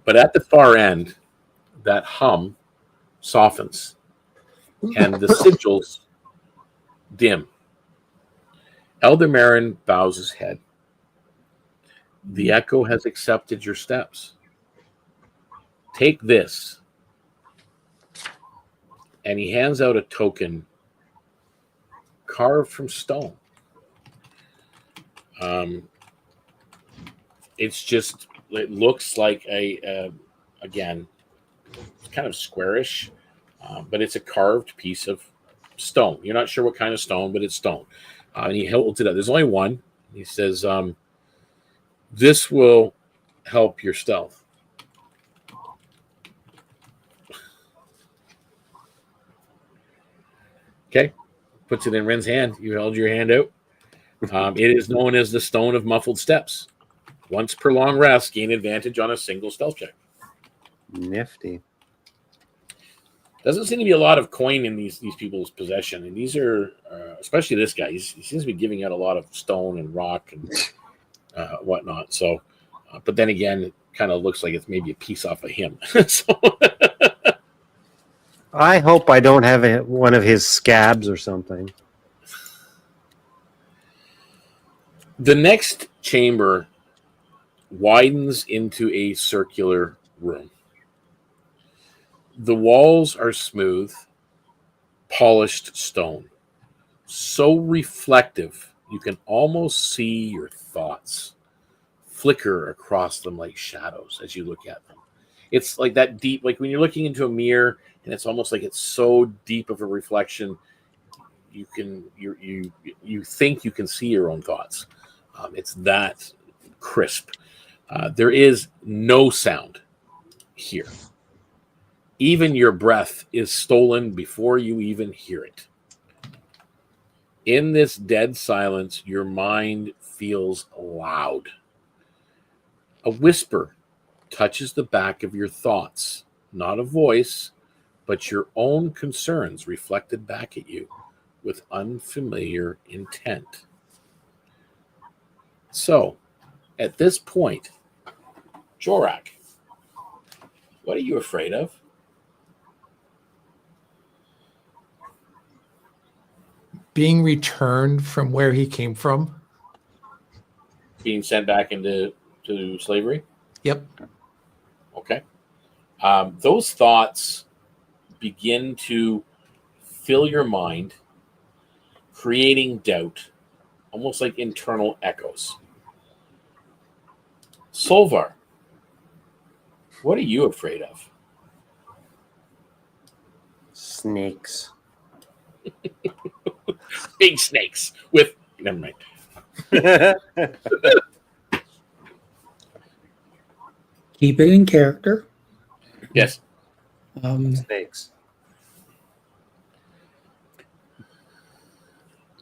But at the far end, that hum softens and the sigils dim. Elder Marin bows his head. The echo has accepted your steps. Take this. And he hands out a token carved from stone. It looks like again, kind of squarish, but it's a carved piece of stone. You're not sure what kind of stone, but it's stone. And he holds it up. There's only one. He says, this will help your stealth. Okay. Puts it in Ren's hand. You held your hand out. It is known as the Stone of Muffled Steps. Once per long rest, gain advantage on a single stealth check. Nifty. Doesn't seem to be a lot of coin in these people's possession. And these are, especially this guy, he seems to be giving out a lot of stone and rock and whatnot. So, but then again, it kind of looks like it's maybe a piece off of him. So I hope I don't have one of his scabs or something. the next chamber widens into a circular room. The walls are smooth, polished stone, so reflective you can almost see your thoughts flicker across them like shadows as you look at them. It's like that deep, like when you're looking into a mirror and it's almost like it's so deep of a reflection, you think you can see your own thoughts. It's that crisp. There is no sound here. Even your breath is stolen before you even hear it. In this dead silence, your mind feels loud. A whisper touches the back of your thoughts, not a voice, but your own concerns reflected back at you with unfamiliar intent. So, at this point, Jorak, what are you afraid of? Being returned from where he came from. Being sent back into slavery? Yep. Okay. Those thoughts begin to fill your mind, creating doubt, almost like internal echoes. Solvar, what are you afraid of? Snakes. Big snakes with. Never mind. Keep it in character. Yes. Snakes.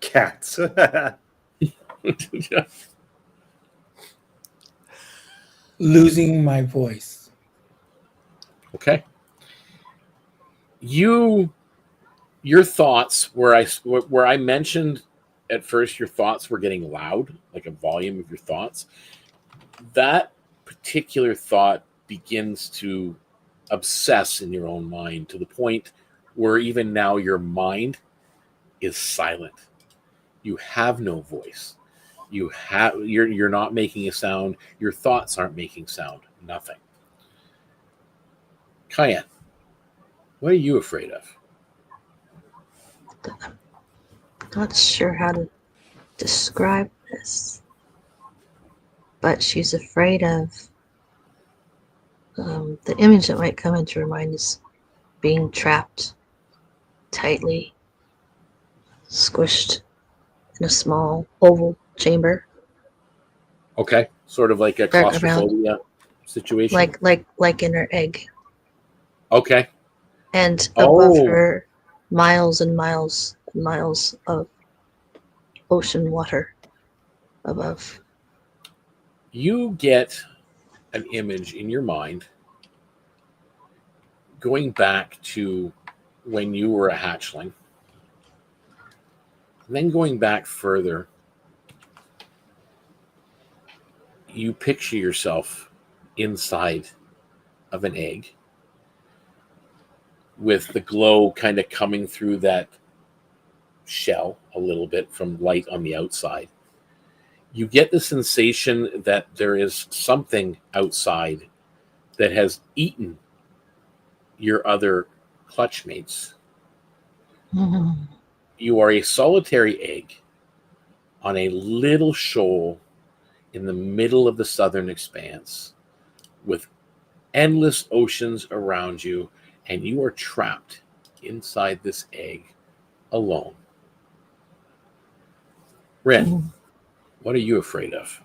Cats. Losing my voice. Okay. Your thoughts where I mentioned at first your thoughts were getting loud, like a volume of your thoughts. That particular thought begins to obsess in your own mind to the point where even now your mind is silent. You have no voice. You're not making a sound. Your thoughts aren't making sound. Nothing. Cayenne, what are you afraid of? Not sure how to describe this, but she's afraid of the image that might come into her mind is being trapped tightly, squished in a small oval chamber, Okay, sort of like a around claustrophobia situation. like in her egg, Okay. and above Oh, her, miles and miles and miles of ocean water above. you get an image in your mind going back to when you were a hatchling, and then going back further. You picture yourself inside of an egg with the glow kind of coming through that shell a little bit from light on the outside. You get the sensation that there is something outside that has eaten your other clutchmates. Mhm. You are a solitary egg on a little shoal in the middle of the Southern Expanse with endless oceans around you, and you are trapped inside this egg alone. Ren, what are you afraid of?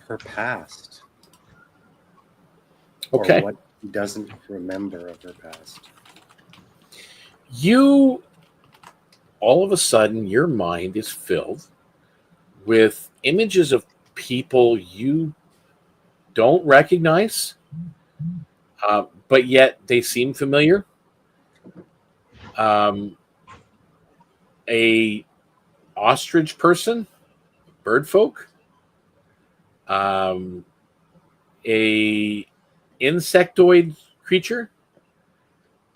Her past. Okay. Or what she doesn't remember of her past. You, all of a sudden, your mind is filled with images of people you don't recognize, but yet they seem familiar. A ostrich person, bird folk, a insectoid creature.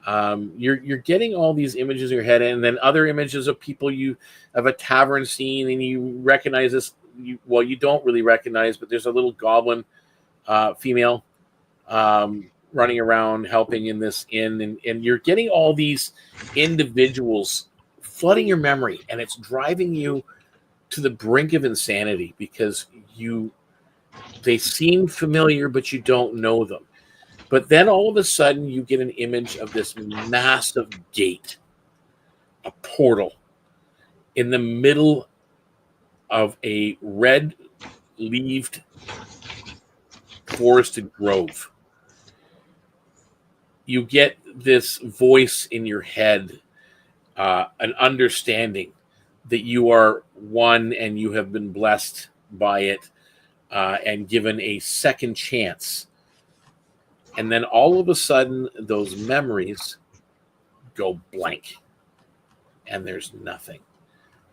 You're getting all these images in your head, and then other images of people you of a tavern scene, and you recognize this. You don't really recognize, but there's a little goblin female running around helping in this inn, and you're getting all these individuals flooding your memory, and it's driving you to the brink of insanity because they seem familiar, but you don't know them. But then all of a sudden, you get an image of this massive gate, a portal, in the middle of a red-leaved forested grove. You get this voice in your head, an understanding that you are one and you have been blessed by it and given a second chance. And then all of a sudden, those memories go blank. And there's nothing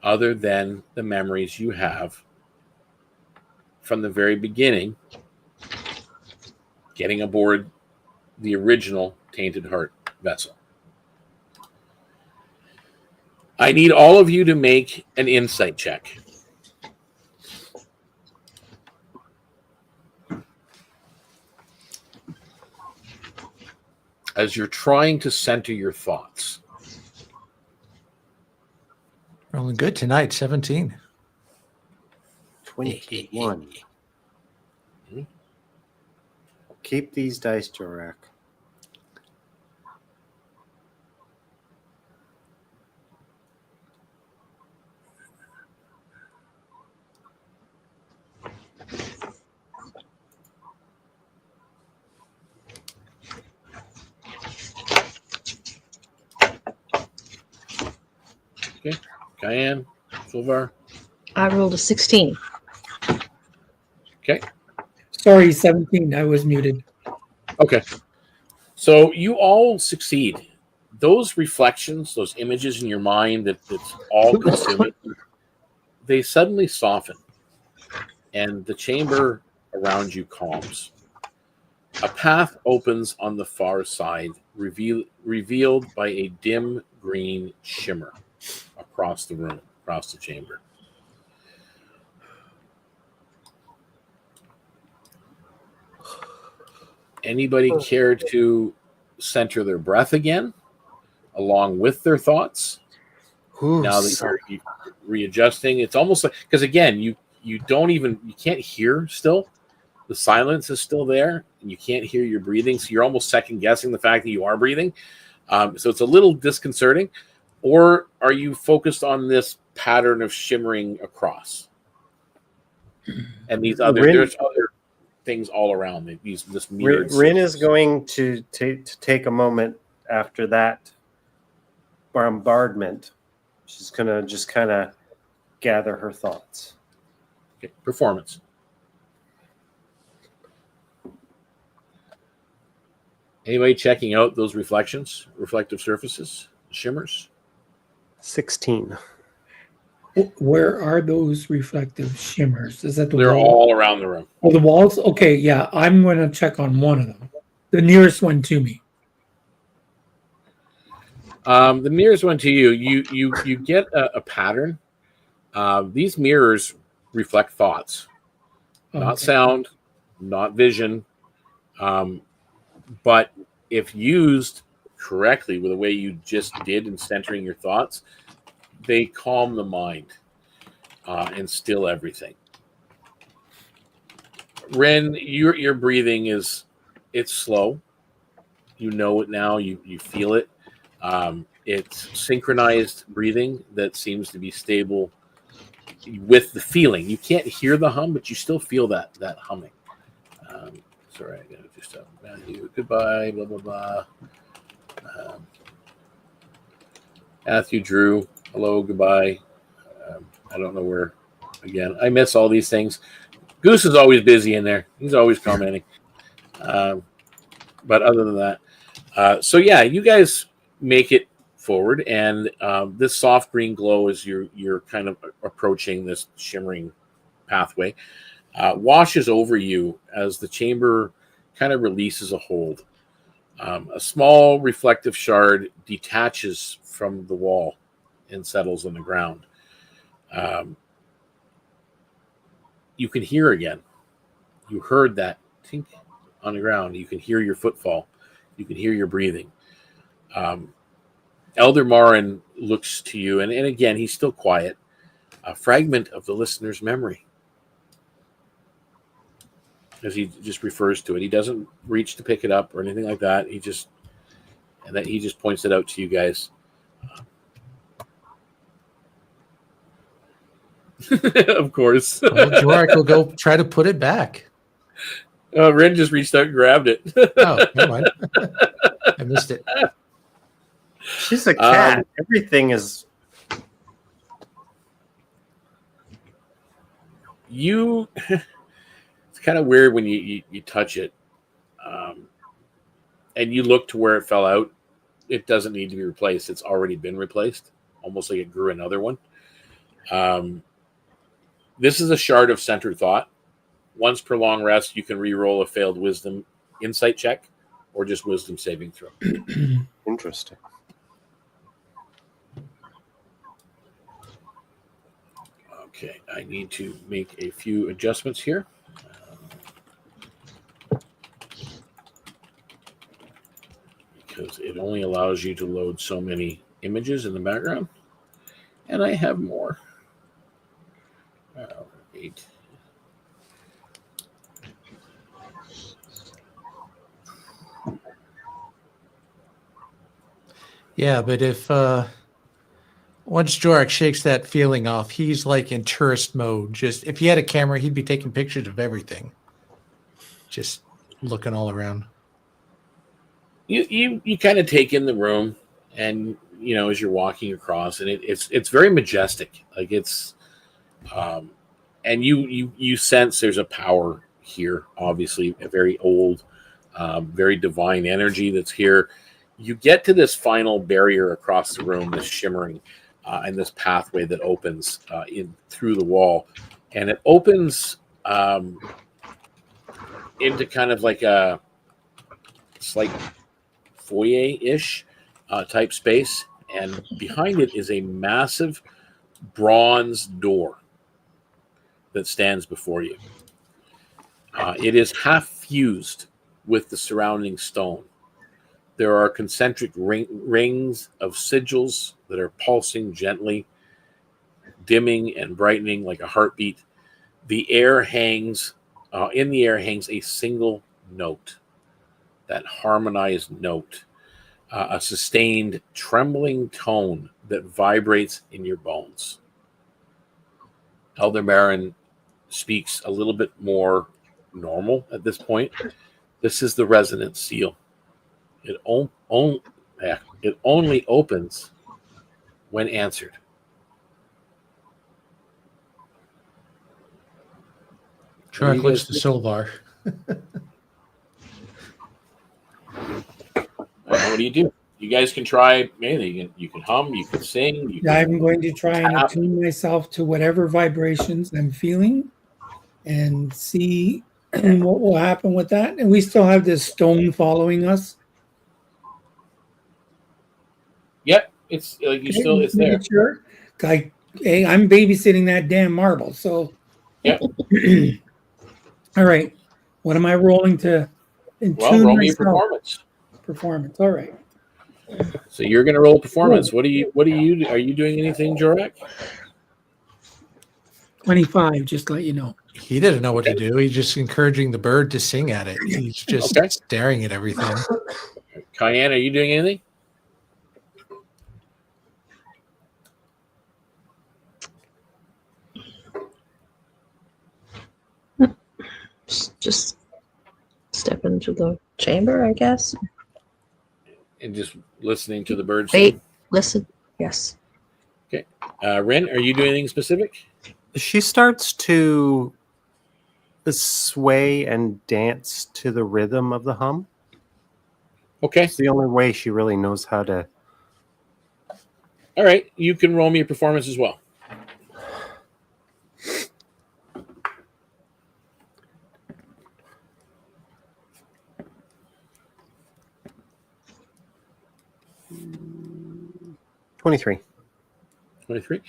other than the memories you have from the very beginning, getting aboard the original Tainted Heart vessel. I need all of you to make an insight check. As you're trying to center your thoughts. Rolling good tonight, 17. 21. Keep these dice, Jorak. Okay. Cayenne, Solvar. I rolled a 16. Okay. Sorry, 17. I was muted. Okay. So you all succeed. Those reflections, those images in your mind that's all consuming, they suddenly soften, and the chamber around you calms. A path opens on the far side, revealed by a dim green shimmer across the room, across the chamber. Anybody care to center their breath again, along with their thoughts? Ooh, Now that you're readjusting, it's almost like, because again, you can't hear still. The silence is still there, and you can't hear your breathing, so you're almost second guessing the fact that you are breathing. So it's a little disconcerting. Or are you focused on this pattern of shimmering across? And there's other things all around this mirrored. Rin is going to take a moment after that bombardment. She's going to just kind of gather her thoughts. Okay. Performance. Anybody checking out those reflections, reflective surfaces, shimmers? 16. Where are those reflective shimmers? Is that the They're wall? all around the room. Oh, the walls? Okay, yeah. I'm going to check on one of them. The nearest one to me. The nearest one to you, you get a pattern. These mirrors reflect thoughts, not sound, not vision. But if used correctly with the way you just did in centering your thoughts, they calm the mind and still everything. Ren, your breathing it's slow. You know it now. You feel it. It's synchronized breathing that seems to be stable with the feeling. You can't hear the hum, but you still feel that humming. Sorry, I gotta just Matthew. Goodbye. Blah blah blah. Matthew, Drew. Hello. Goodbye. I don't know where. Again, I miss all these things. Goose is always busy in there. He's always commenting. But other than that, so yeah, you guys make it forward, and this soft green glow as you're kind of approaching this shimmering pathway washes over you as the chamber kind of releases a hold. A small reflective shard detaches from the wall and settles on the ground. You can hear again. You heard that tink on the ground. You can hear your footfall. You can hear your breathing. Elder Marin looks to you, and again, he's still quiet. A fragment of the listener's memory, as he just refers to it. He doesn't reach to pick it up or anything like that. He just points it out to you guys. Of course. Well, Jorak will go try to put it back. Ren just reached out and grabbed it. Oh, never mind. I missed it. She's a cat. Everything is. It's kind of weird when you touch it, and you look to where it fell out. It doesn't need to be replaced. It's already been replaced, almost like it grew another one. This is a shard of centered thought. Once per long rest, you can re-roll a failed wisdom insight check or just wisdom saving throw. Interesting. Okay, I need to make a few adjustments here. Because it only allows you to load so many images in the background. And I have more. 8. Yeah, but if once Jorak shakes that feeling off, he's like in tourist mode. Just if he had a camera, he'd be taking pictures of everything. Just looking all around. You kind of take in the room, and as you're walking across, and it's very majestic. Like it's, and you sense there's a power here. Obviously, a very old, very divine energy that's here. You get to this final barrier across the room, this shimmering, and this pathway that opens in through the wall, and it opens into kind of like a slight foyer-ish type space, and behind it is a massive bronze door that stands before you. It is half fused with the surrounding stone. There are concentric rings of sigils that are pulsing gently, dimming and brightening like a heartbeat. The air hangs, in the air hangs a single note, that harmonized note, a sustained trembling tone that vibrates in your bones. Elder Baron speaks a little bit more normal at this point. This is the resonance seal. It only opens when answered. Shark looks to Solvar. What do you do? You guys can try anything. You can hum, you can sing. I'm going to try and attune myself to whatever vibrations I'm feeling and see what will happen with that. And we still have this stone following us. Yep, it's like it's there. Sure. I'm babysitting that damn marble. So, yep. All right. What am I rolling to? Roll me a performance. Performance. All right. So you're going to roll performance. What are you? Are you doing anything, Jorek? 25. Just to let you know. He didn't know what to do. He's just encouraging the bird to sing at it. He's just staring at everything. Cayenne, are you doing anything? Just step into the chamber, I guess. And just listening to the birds. Wait, listen. Yes. Okay. Ren, are you doing anything specific? She starts to sway and dance to the rhythm of the hum. Okay. It's the only way she really knows how to. All right. You can roll me a performance as well. $23. 23.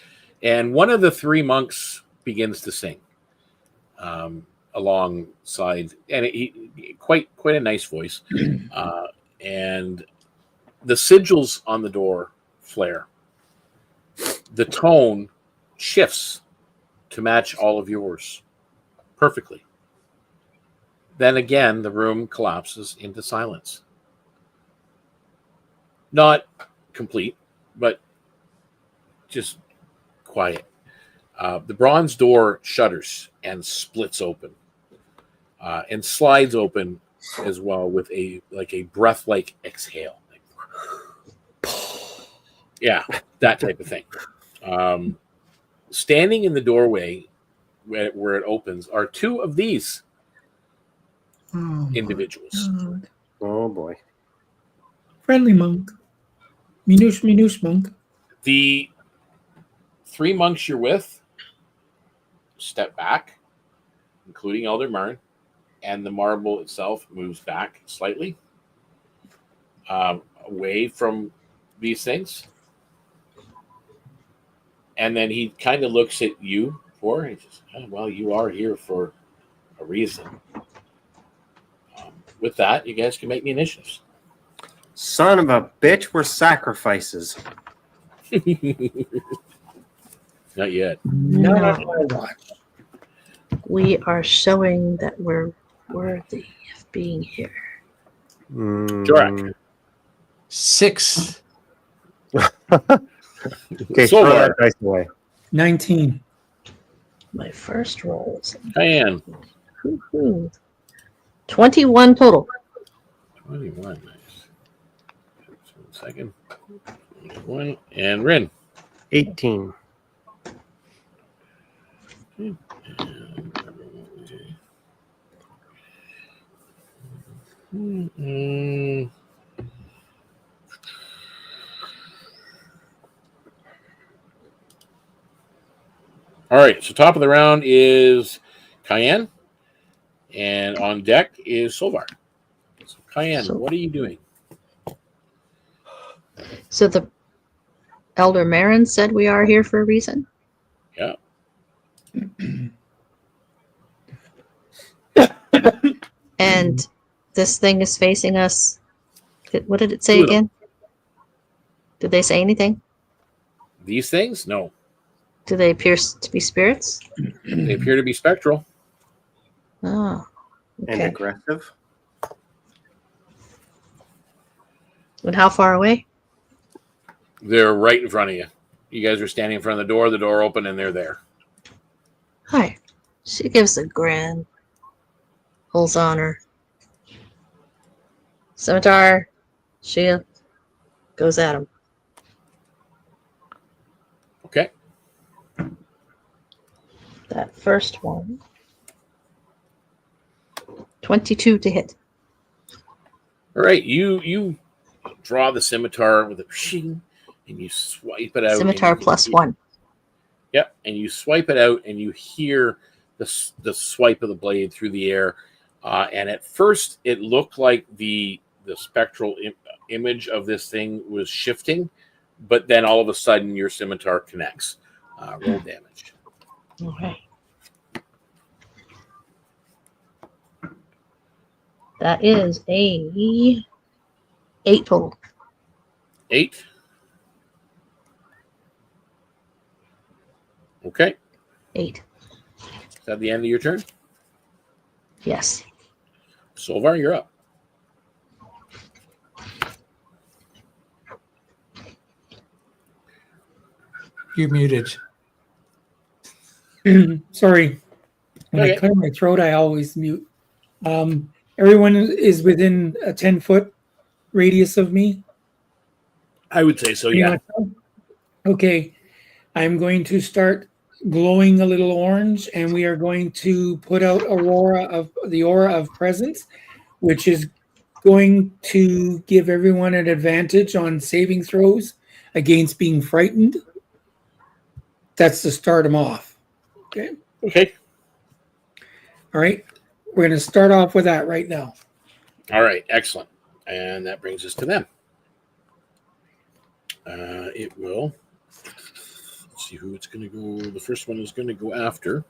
And one of the three monks begins to sing alongside, and quite a nice voice. And the sigils on the door flare. The tone shifts to match all of yours perfectly. Then again, the room collapses into silence. Not complete, but just quiet. The bronze door shudders and splits open, and slides open as well with a breath-like exhale. Yeah, that type of thing. Standing in the doorway where it opens are two of these individuals. God. Oh boy. Friendly monk. Minoosh monk. The three monks you're with step back, including Elder Mern, and the marble itself moves back slightly away from these things. And then he kind of looks at you he says, well, you are here for a reason. With that, you guys can make the initiatives. Son of a bitch, we're sacrifices. Not yet. No. We are showing that we're worthy of being here. Jorek. 6. Okay, So throw that dice away. 19. My first rolls. Diane. 21 total. 21. Nice. Second. 1 and Rin. 18. Mm. All right, so top of the round is Cayenne, and on deck is Solvar. So Cayenne, So- what are you doing? So the Elder Marin said we are here for a reason. Yeah. And this thing is facing us. What did it say Two of them. again? Did they say anything? These things? No. Do they appear to be spirits? They appear to be spectral. Oh, And okay. aggressive. And how far away? They're right in front of you. You guys are standing in front of the door open, and they're there. Hi. She gives a grin. Holds on her. Scimitar. Shield. Goes at him. Okay. That first one. 22 to hit. All right. You draw the scimitar with a shing, and you swipe it out. Scimitar and you- plus 1. Yep, and you swipe it out, and you hear the swipe of the blade through the air. And at first, it looked like the spectral image of this thing was shifting, but then all of a sudden, your scimitar connects. Roll damage. Okay. That is a 8 total. 8. Okay. 8. Is that the end of your turn? Yes. Solvar, you're up. You're muted. Sorry. When Okay. I clear my throat, I always mute. Everyone is within a 10-foot radius of me. I would say so, yeah. Okay. I'm going to start glowing a little orange, and we are going to put out the aura of presence, which is going to give everyone an advantage on saving throws against being frightened. That's to start them off. Okay. Okay. All right. We're going to start off with that right now. All right. Excellent. And that brings us to them. It will. Let's see who it's going to go. The first one is going to go after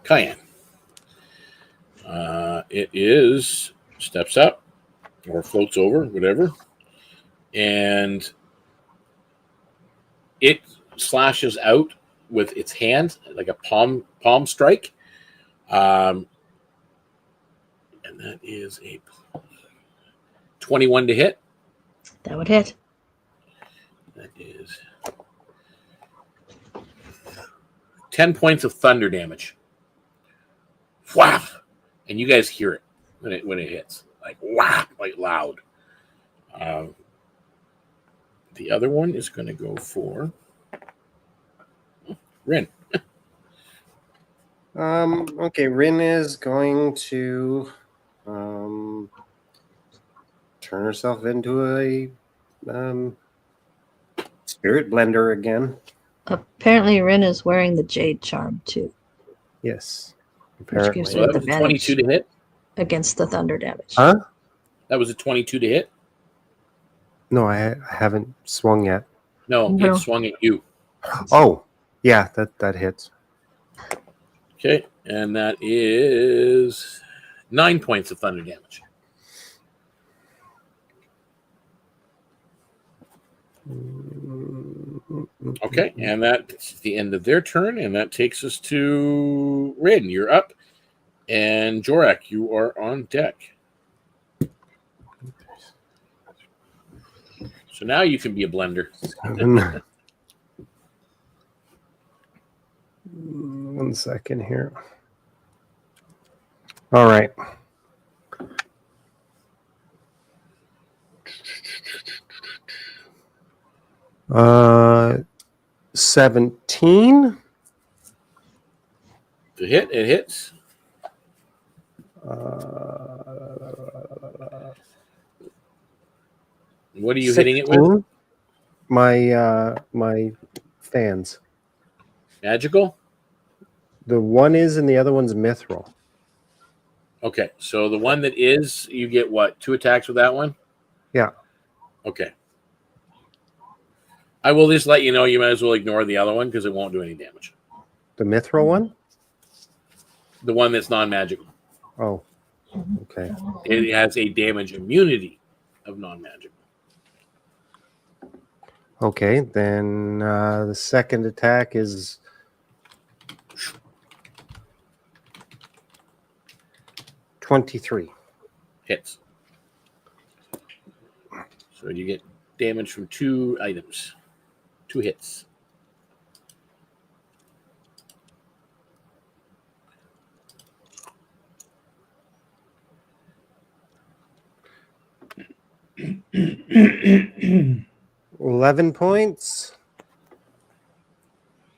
Cayenne. It is steps up or floats over, whatever, and it slashes out with its hand like a palm strike, and that is a 21 to hit. That would hit. That is 10 points of thunder damage. Wow! And you guys hear it when it hits, like wow, like loud. The other one is going to go for Rin. Okay, Rin is going to turn herself into a spirit blender again. Apparently, Rin is wearing the Jade Charm, too, Yes, Which gives apparently. So that was a advantage. 22 to hit. against the thunder damage. Huh? That was a 22 to hit. No, I haven't swung yet. No, No. it swung at you. Oh, yeah, that hits. Okay, and that is 9 points of thunder damage. Okay, and that's the end of their turn, and that takes us to Rin. You're up, and Jorak, you are on deck. So now you can be a blender. 7. 1 second here. All right. 17. To hit, it hits. What are you hitting it with? 16. My fans. Magical? The one is and the other one's mithril. Okay, so the one that is, you get what? 2 attacks with that one? Yeah. Okay. I will just let you know you might as well ignore the other one because it won't do any damage. The mithril one? The one that's non-magical. Oh. Okay. It has a damage immunity of non-magical. Okay, then the second attack is 23. Hits. So you get damage from 2 items. 2 hits. Okay. 11 points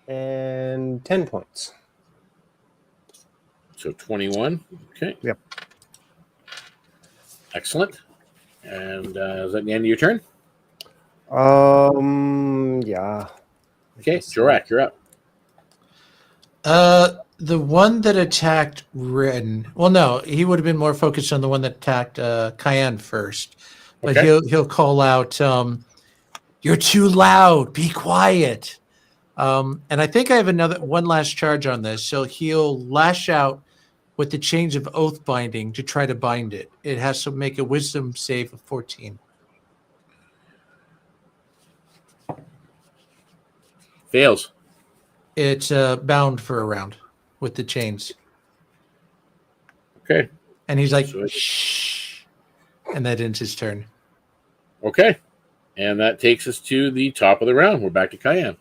and 10 points. So 21. Okay. Yep. Excellent. And is that the end of your turn? Yeah. Okay, Jorak, you're up. The one that attacked Ren. Well, no, he would have been more focused on the one that attacked Cayenne first. But Okay. he'll call out, "You're too loud. Be quiet." And I think I have one last charge on this. So he'll lash out with the chains of oath binding to try to bind it. It has to make a wisdom save of 14. Fails. It's bound for a round with the chains. Okay. And he's like, So shh. And that ends his turn. Okay. And that takes us to the top of the round. We're back to Cayenne.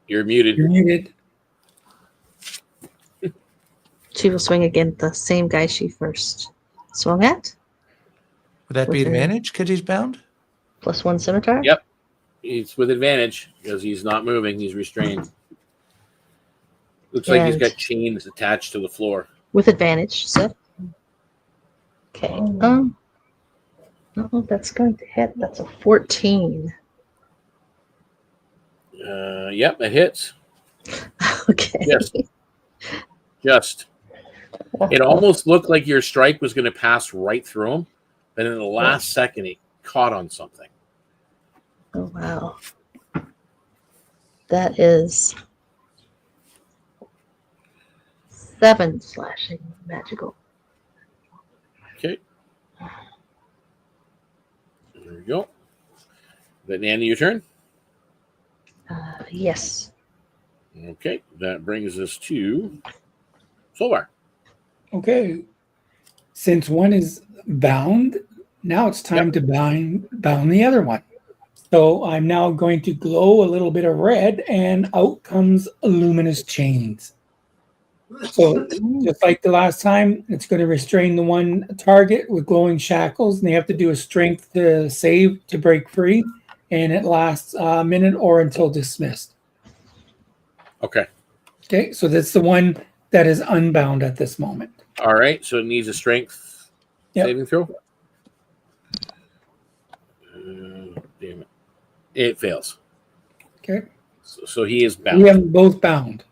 You're muted. You're muted. She will swing again at the same guy she first swung at. Would that be Okay. advantage because he's bound? +1 scimitar. Yep. It's with advantage because he's not moving. He's restrained. Looks like he's And- got chains attached to the floor. With advantage, so. Okay. No, that's going to hit. That's a 14. Yep, that hits. Okay. Yes. Just. It almost looked like your strike was going to pass right through him, but in the last second, it caught on something. Oh, wow. That is 7 slashing magical. Okay. There we go. That the end of your turn? Yes. Okay. That brings us to Solar. Okay. Since one is bound, now it's time to bound the other one. So I'm now going to glow a little bit of red, and out comes luminous chains. So just like the last time, it's going to restrain the one target with glowing shackles, and they have to do a strength save to break free, and it lasts a minute or until dismissed. Okay. Okay, so that's the one that is unbound at this moment. All right. So it needs a strength saving throw. Damn it. It fails. Okay. So he is bound. We have them both bound.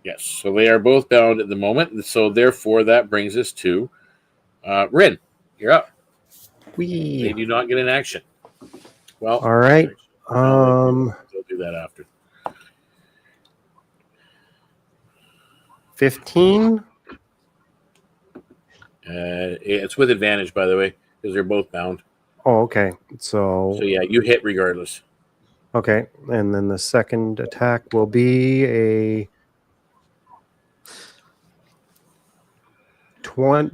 Yes. So they are both bound at the moment. So therefore, that brings us to Rin. You're up. They do not get an action. Well, All right. they'll do that after. 15. It's with advantage, by the way, because they're both bound. Oh, okay. So yeah, you hit regardless. Okay, and then the second attack will be a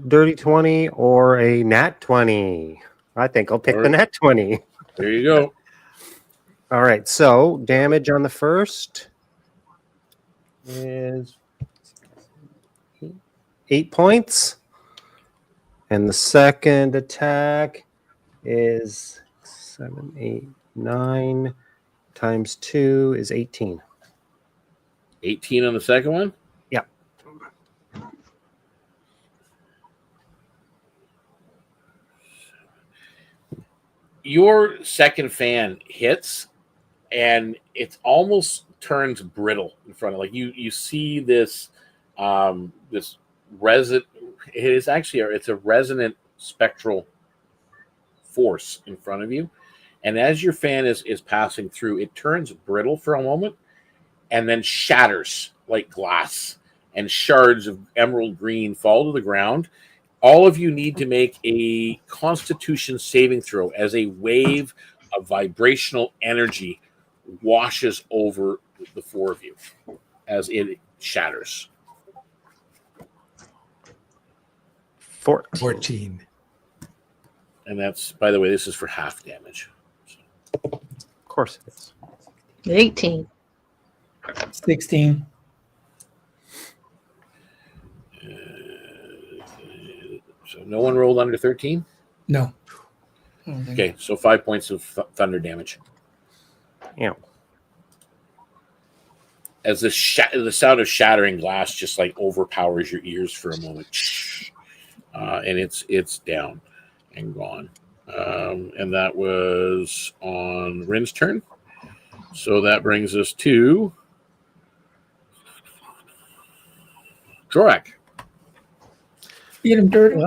dirty 20 or a nat 20. I think I'll pick the nat 20. There you go. All right, so damage on the first is 8 points. And the second attack is 7, 8, 9 times 2 is 18. 18 on the second one? Yeah. Your second fan hits, and it almost turns brittle in front of, like, you see this this resin. It is actually it's a resonant spectral force in front of you, and as your fan is passing through, it turns brittle for a moment and then shatters like glass, and shards of emerald green fall to the ground. All of you need to make a Constitution saving throw as a wave of vibrational energy washes over the four of you as it shatters. 14. And that's, by the way, this is for half damage. Of course it is. 18. 16. So no one rolled under 13? No. Okay, so 5 points of thunder damage. Yeah. As the sound of shattering glass just like overpowers your ears for a moment. And it's down and gone. And that was on Rin's turn. So that brings us to Jorak. Beat him dirty.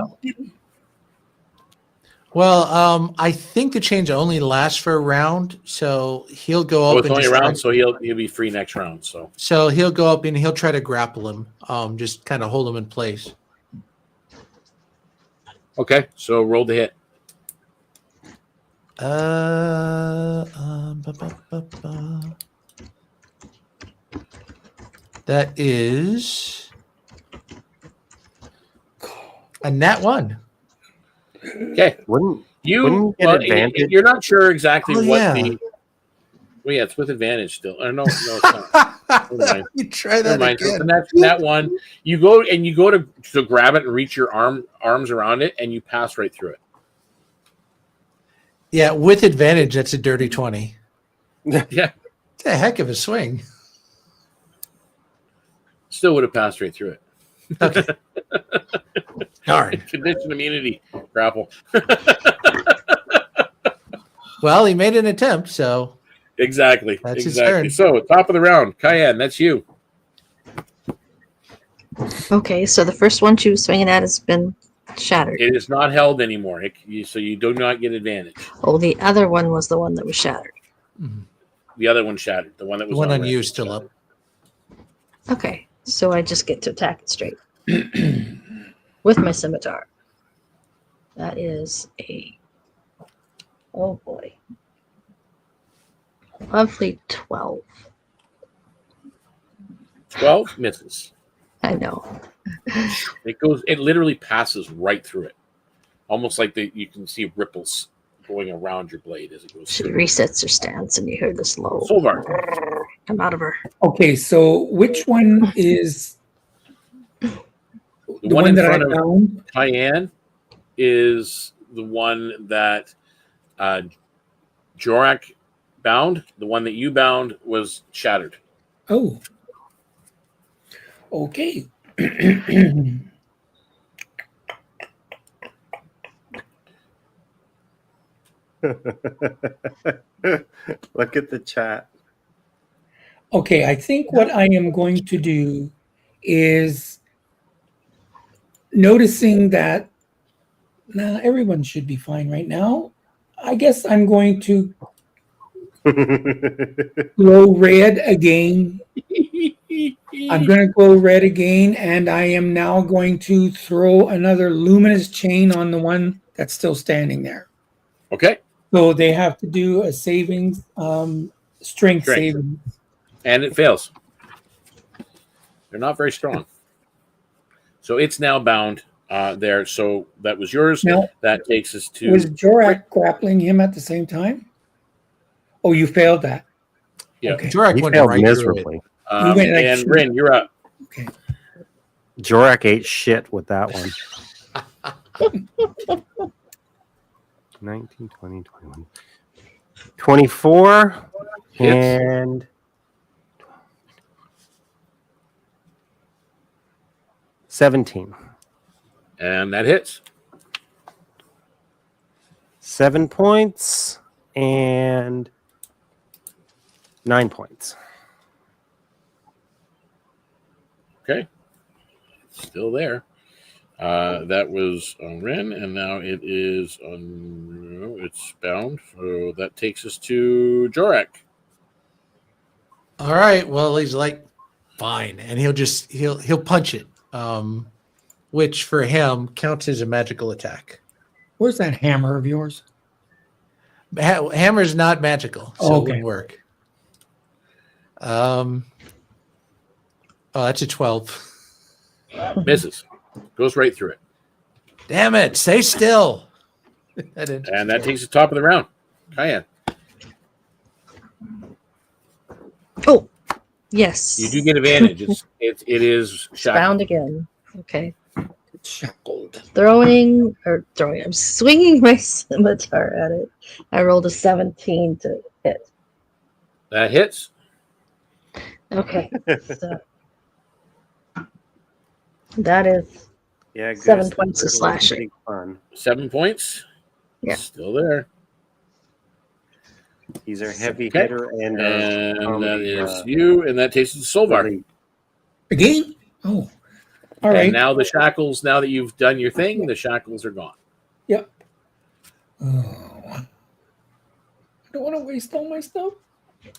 Well, I think the change only lasts for a round, so he'll go up. It's only a round, so he'll be free next round. So he'll go up and he'll try to grapple him, just kind of hold him in place. okay, so roll the hit. That is a nat 1. Okay, Wouldn't you get advantage? you're not sure exactly Oh, what yeah. the. Well, yeah, it's with advantage still. Or no, it's not. Never mind. You try that Never mind. So again. that one, you go to grab it and reach your arms around it, and you pass right through it. Yeah, with advantage, that's a dirty 20. Yeah, It's a heck of a swing. still would have passed right through it. Okay. Darn. Condition immunity grapple. Well, he made an attempt, so Exactly. That's his exactly. turn. So top of the round, Cayenne, that's you. Okay, so the first one she was swinging at has been shattered. It is not held anymore, so you do not get advantage. Oh, the other one was the one that was shattered. The other one shattered. The one that the was one on red you was is still shattered. up. Okay, so I just get to attack it straight with my scimitar. That is a, oh boy, lovely 12. 12 misses. I know. It literally passes right through it, almost like you can see ripples going around your blade as it goes She through. resets her stance, and you hear this low Solvar. come out of her. Okay, so which one is The the one one in that I front of found? Cayenne is the one that Jorak bound. The one that you bound was shattered. Oh. Okay. Look at the chat. Okay, I think what I am going to do is noticing that everyone should be fine right now. I guess I'm going to glow red again. I'm going to glow red again, and I am now going to throw another luminous chain on the one that's still standing there. Okay. So they have to do a savings, strength saving. And it fails. They're not very strong. So it's now bound there. So that was yours. Now, that takes us to... Was Jorak grappling him at the same time? Oh, you failed that. Yeah. Okay. Jorak He went failed right miserably. You went like and shit. Rin, you're up. Okay. Jorak ate shit with that one. 19, 20, 21. 24 Hits. and 17. And that hits. 7 points and 9 points. Okay. Still there. That was on Ren, and now it is on. It's bound. So that takes us to Jorak. All right. Well, he's like, fine, and he'll punch it, which for him counts as a magical attack. Where's that hammer of yours? Hammer's not magical, so Oh, it okay. wouldn't work. Oh, that's a 12. Misses. Goes right through it. Damn it! Stay still. And that takes the top of the round. Cayenne. Oh, yes. You do get advantage. It is It's shackled. bound again. Okay. It's shackled. I'm swinging my scimitar at it. I rolled a 17 to hit. That hits. Okay. So that is Yeah, 7 points of slashing. Fun. 7 points. Yeah. Still there. He's our heavy Okay. hitter and that is you, and that takes us to Solvar. Again? Oh. All And right. now the shackles, now that you've done your thing, the shackles are gone. Yep. Oh. I don't want to waste all my stuff.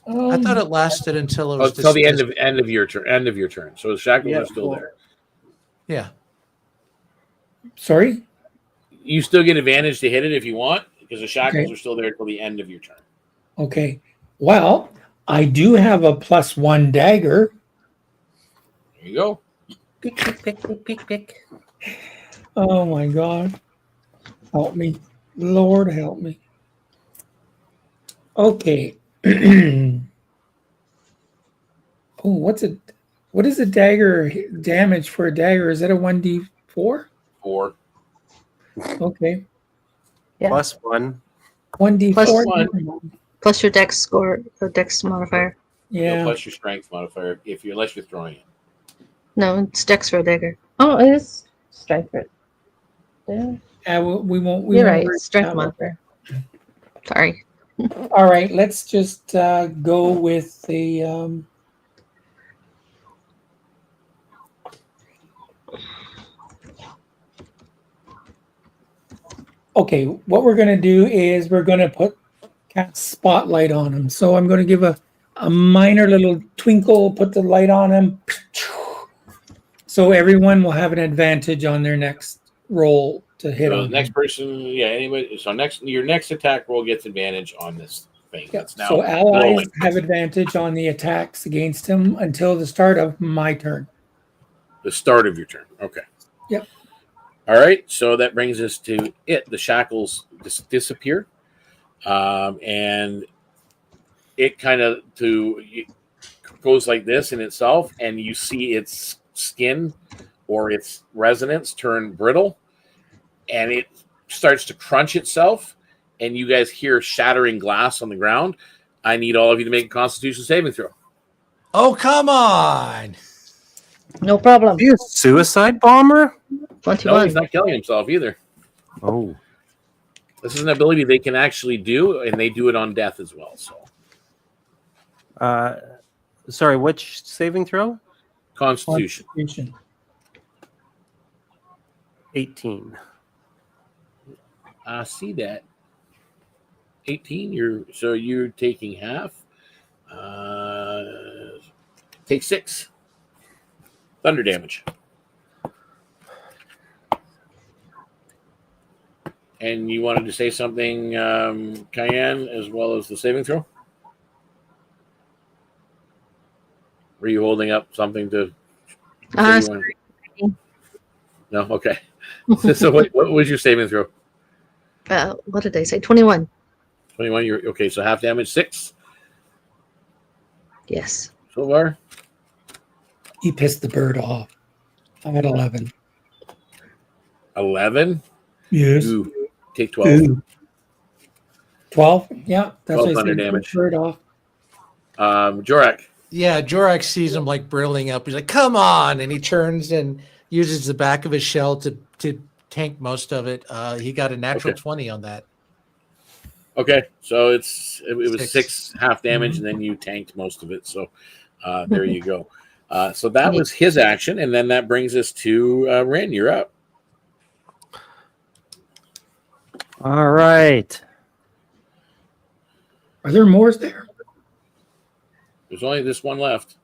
I thought it lasted until it was Until the end of your turn. End of your turn. So the shackles Yeah, are still well, there. Yeah. Sorry? You still get advantage to hit it if you want, because the shackles Okay. are still there until the end of your turn. Okay. Well, I do have a +1 dagger. There you go. Pick, pick, pick, pick, pick, pick. Oh my God. Help me. Lord help me. Okay. Oh, what is a dagger damage for a dagger? Is that a 1d4? 4. Okay. Yeah. +1. 1d4. Plus one. Plus your dex score or dex modifier. Yeah. Plus your strength modifier unless you're throwing it. No, it's dex for a dagger. Oh, it is strength for it. Yeah. We won't. You're won't right. worry Strength about it. modifier. Sorry. All right. Let's just go with the. Okay, what we're going to do is we're going to put cast spotlight on him. So I'm going to give a minor little twinkle, put the light on him. So everyone will have an advantage on their next roll to hit So on the next him. person, anyway. So your next attack roll gets advantage on this thing. Yep. It's now So allies glowing. have advantage on the attacks against him until the start of my turn. The start of your turn. Okay. Yep. All right. So that brings us to it. The shackles disappear. And it kind of goes like this in itself, and you see its skin or its resonance turn brittle, and it starts to crunch itself, and you guys hear shattering glass on the ground. I need all of you to make a Constitution saving throw. Oh, come on. No problem. Are you a suicide bomber? 21. No, he's not killing himself either. Oh. This is an ability they can actually do, and they do it on death as well. So, Sorry, which saving throw? Constitution. Constitution. 18. I see that. 18. You're taking half. Take 6 thunder damage. And you wanted to say something, Cayenne, as well as the saving throw? Were you holding up something to? say you wanted- No, okay. So what was your saving throw? What did I say? 21. 21. You're okay. So half damage, 6 Yes. so far. He pissed the bird off. I'm at 11. 11. Yes. Ooh, take 12. Ooh. 12. Yeah, that's 12 what I thunder said. damage. Bird off. Jorak. Yeah, Jorak sees him like brilling up. He's like, "Come on!" And he turns and uses the back of his shell to tank most of it. He got a natural 20 on that. Okay, so it was 6. 6 half damage, Mhm. and then you tanked most of it. So there you go. So that was his action, and then that brings us to Rin. You're up. All right. Are there more there? There's only this one left.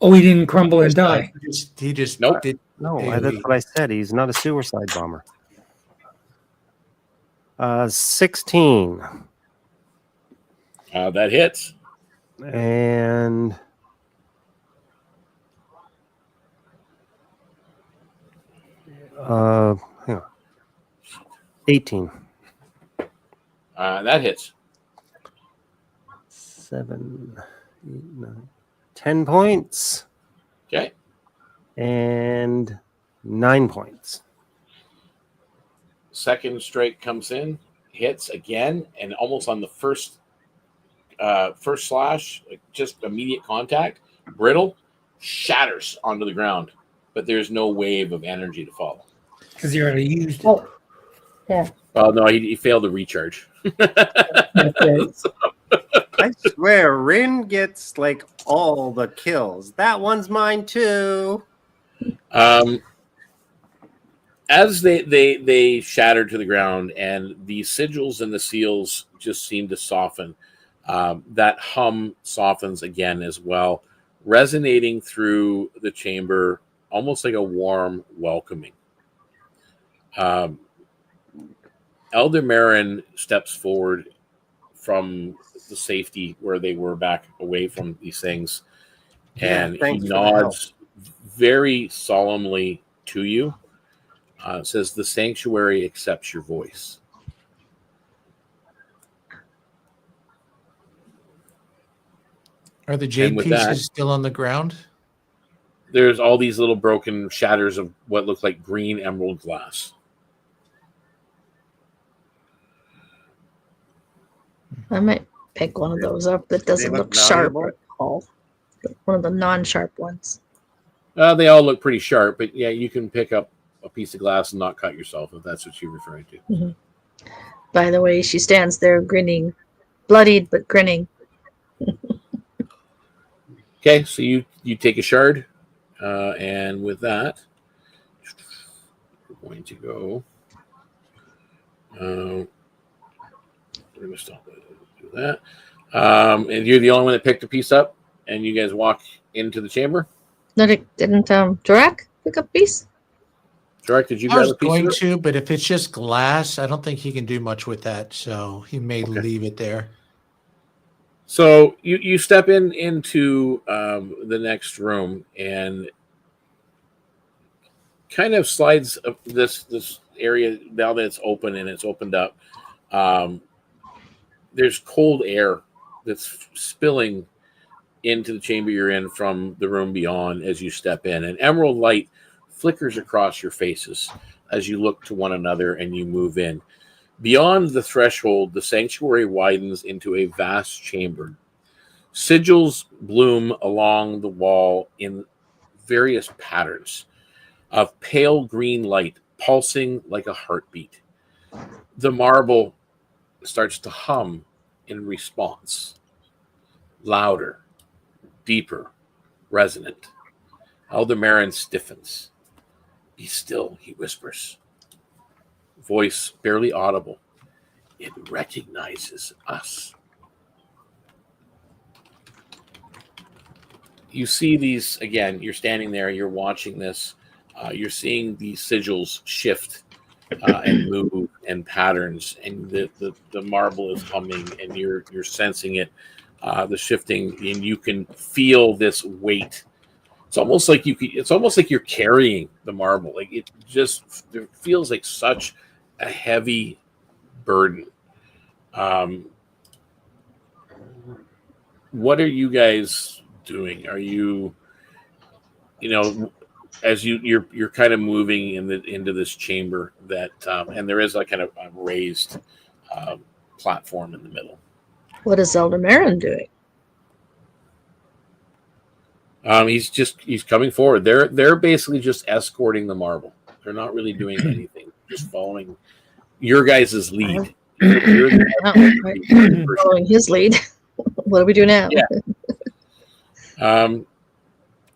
Oh, he didn't crumble and die. He just Nope. did. No, AoE. that's what I said. He's not a suicide bomber. 16. That hits. And hang on. 18. That hits. 7, 8, 9, 10 points. Okay. And 9 points. Second strike comes in, hits again, and almost on the first slash, like just immediate contact, brittle, shatters onto the ground, but there's no wave of energy to follow. Because you already used it. Oh, yeah. Well, no, he failed to recharge. That's it. I swear, Rin gets like all the kills. That one's mine too. As they shatter to the ground, and the sigils and the seals just seem to soften. That hum softens again as well, resonating through the chamber, almost like a warm welcoming. Elder Marin steps forward from the safety where they were back away from these things, and he thanks for the help. nods very solemnly to you. Says, "The sanctuary accepts your voice." Are the jade And with pieces that- still on the ground? There's all these little broken shatters of what look like green emerald glass. I might pick one of those up that doesn't look look sharp valuable? at all. One of the non-sharp ones. They all look pretty sharp, but yeah, you can pick up a piece of glass and not cut yourself if that's what you're referring to. By the way, she stands there grinning, bloodied but grinning. Okay, so you take a shard, and with that, we're going to go. We're going to stop do that. And you're the only one that picked a piece up, and you guys walk into the chamber. No, didn't Durak pick up a piece? Jarek, did you I grab was a piece going of it? to, but if it's just glass, I don't think he can do much with that. So he may leave it there. So you step into the next room and kind of slides up this area now that it's open and it's opened up. There's cold air that's spilling into the chamber you're in from the room beyond as you step in, and emerald light flickers across your faces as you look to one another and you move in. Beyond the threshold, the sanctuary widens into a vast chamber. Sigils bloom along the wall in various patterns of pale green light pulsing like a heartbeat. The marble starts to hum in response, louder, deeper, resonant. Elder Marin stiffens. "Be still," he whispers. Voice barely audible. "It recognizes us." You see these, again, you're standing there, you're watching this, you're seeing these sigils shift and move and patterns, and the marble is humming, and you're sensing it, the shifting, and you can feel this weight. It's almost like you're carrying the marble. Like it feels like such a heavy burden. What are you guys doing? Are you as you're kind of moving into this chamber that and there is a kind of a raised platform in the middle. What is Elder Marin doing? He's coming forward. They're basically just escorting the marble. They're not really doing anything. Just following your guys' lead. You're the Following his lead. What do we do now? Yeah.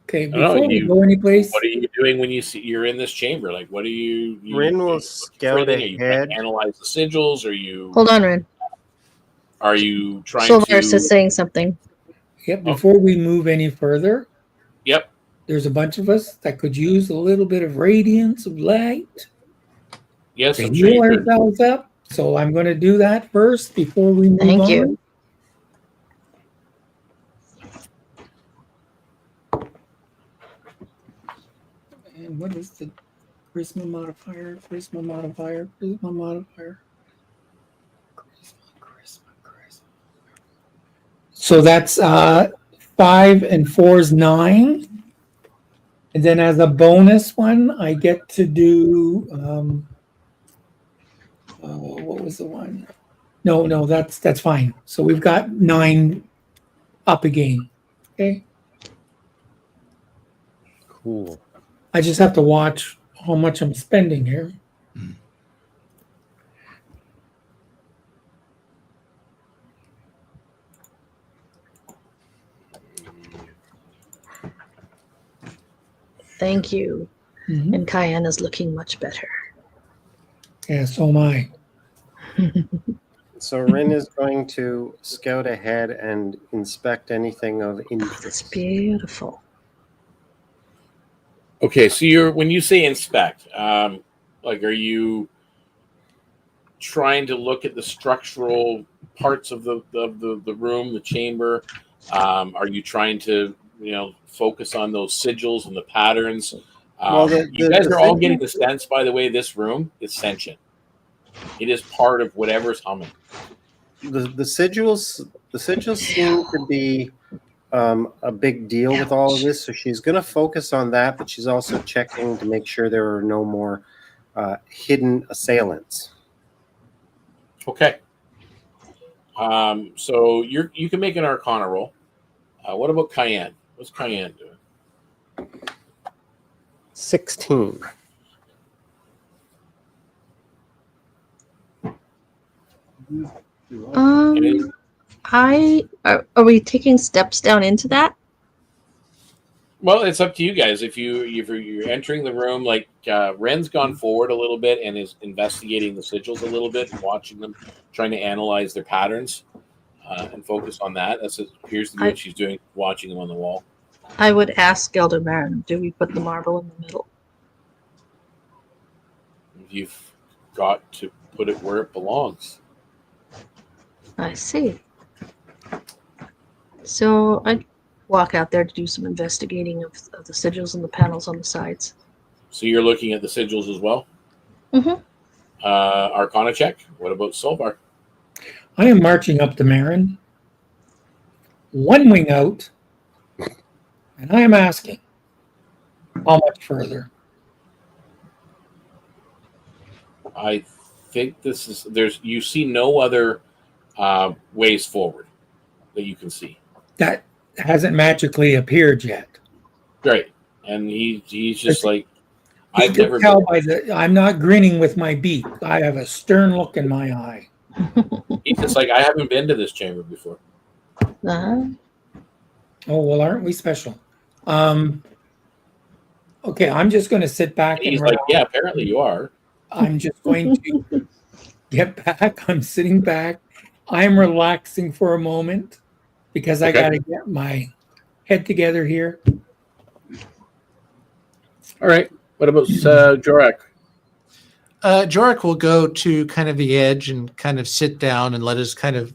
Okay, I don't know, before we go anyplace, What are you doing when you're in this chamber? Like, what are you? Rin will are you scout Are you trying ahead. to analyze the sigils? Hold on, Ren. Are you trying Solvar's to? is saying something. yep, before we move any further, Yep. there's a bunch of us that could use a little bit of radiance of light Yes, to I'm sure heal you could. ourselves up. So I'm going to do that first before we move Thank on. you. And what is the charisma modifier? Charisma modifier. Charisma modifier. Charisma. So that's 5 and 4 is 9. And then as a bonus one, I get to do what was the one? No, that's fine. So we've got 9 up again. Okay. Cool. I just have to watch how much I'm spending here. Thank you. Mhm. And Cayenne is looking much better. Yeah, so am I. So Rin is going to scout ahead and inspect anything of That's interest. beautiful. Okay, so when you say inspect, like, are you trying to look at the structural parts of the room, the chamber? Are you trying to focus on those sigils and the patterns? Well, You guys are all getting the sense, by the way, this room is sentient. It is part of whatever's humming. The sigils seem to be a big deal with all of this, so she's going to focus on that, but she's also checking to make sure there are no more hidden assailants. Okay. So you can make an Arcana roll. What about Cayenne? What's Cayenne doing? 16. Are we taking steps down into that? Well, it's up to you guys. If you're entering the room, like Ren's gone forward a little bit and is investigating the sigils a little bit, and watching them, trying to analyze their patterns, and focus on that. That appears to be what she's doing, watching them on the wall. I would ask Elder Marin, do we put the marble in the middle? You've got to put it where it belongs. I see. So I'd walk out there to do some investigating of the sigils and the panels on the sides. So you're looking at the sigils as well? Mm-hmm. Arcana check. What about Solvar? I am marching up to Marin, one wing out, and I am asking, how much further? I think you see no other ways forward that you can see. That hasn't magically appeared yet. Great. And he's just like, You I've can never tell been. by I'm not grinning with my beak. I have a stern look in my eye. He's just like, I haven't been to this chamber before. Uh-huh. Oh, well, aren't we special? Okay, I'm just going to sit back And he's and like, yeah, apparently you are. I'm just going to get back. I'm sitting back. I'm relaxing for a moment because I got to get my head together here. All right. What about Jorak? Jorak will go to kind of the edge and kind of sit down and let his kind of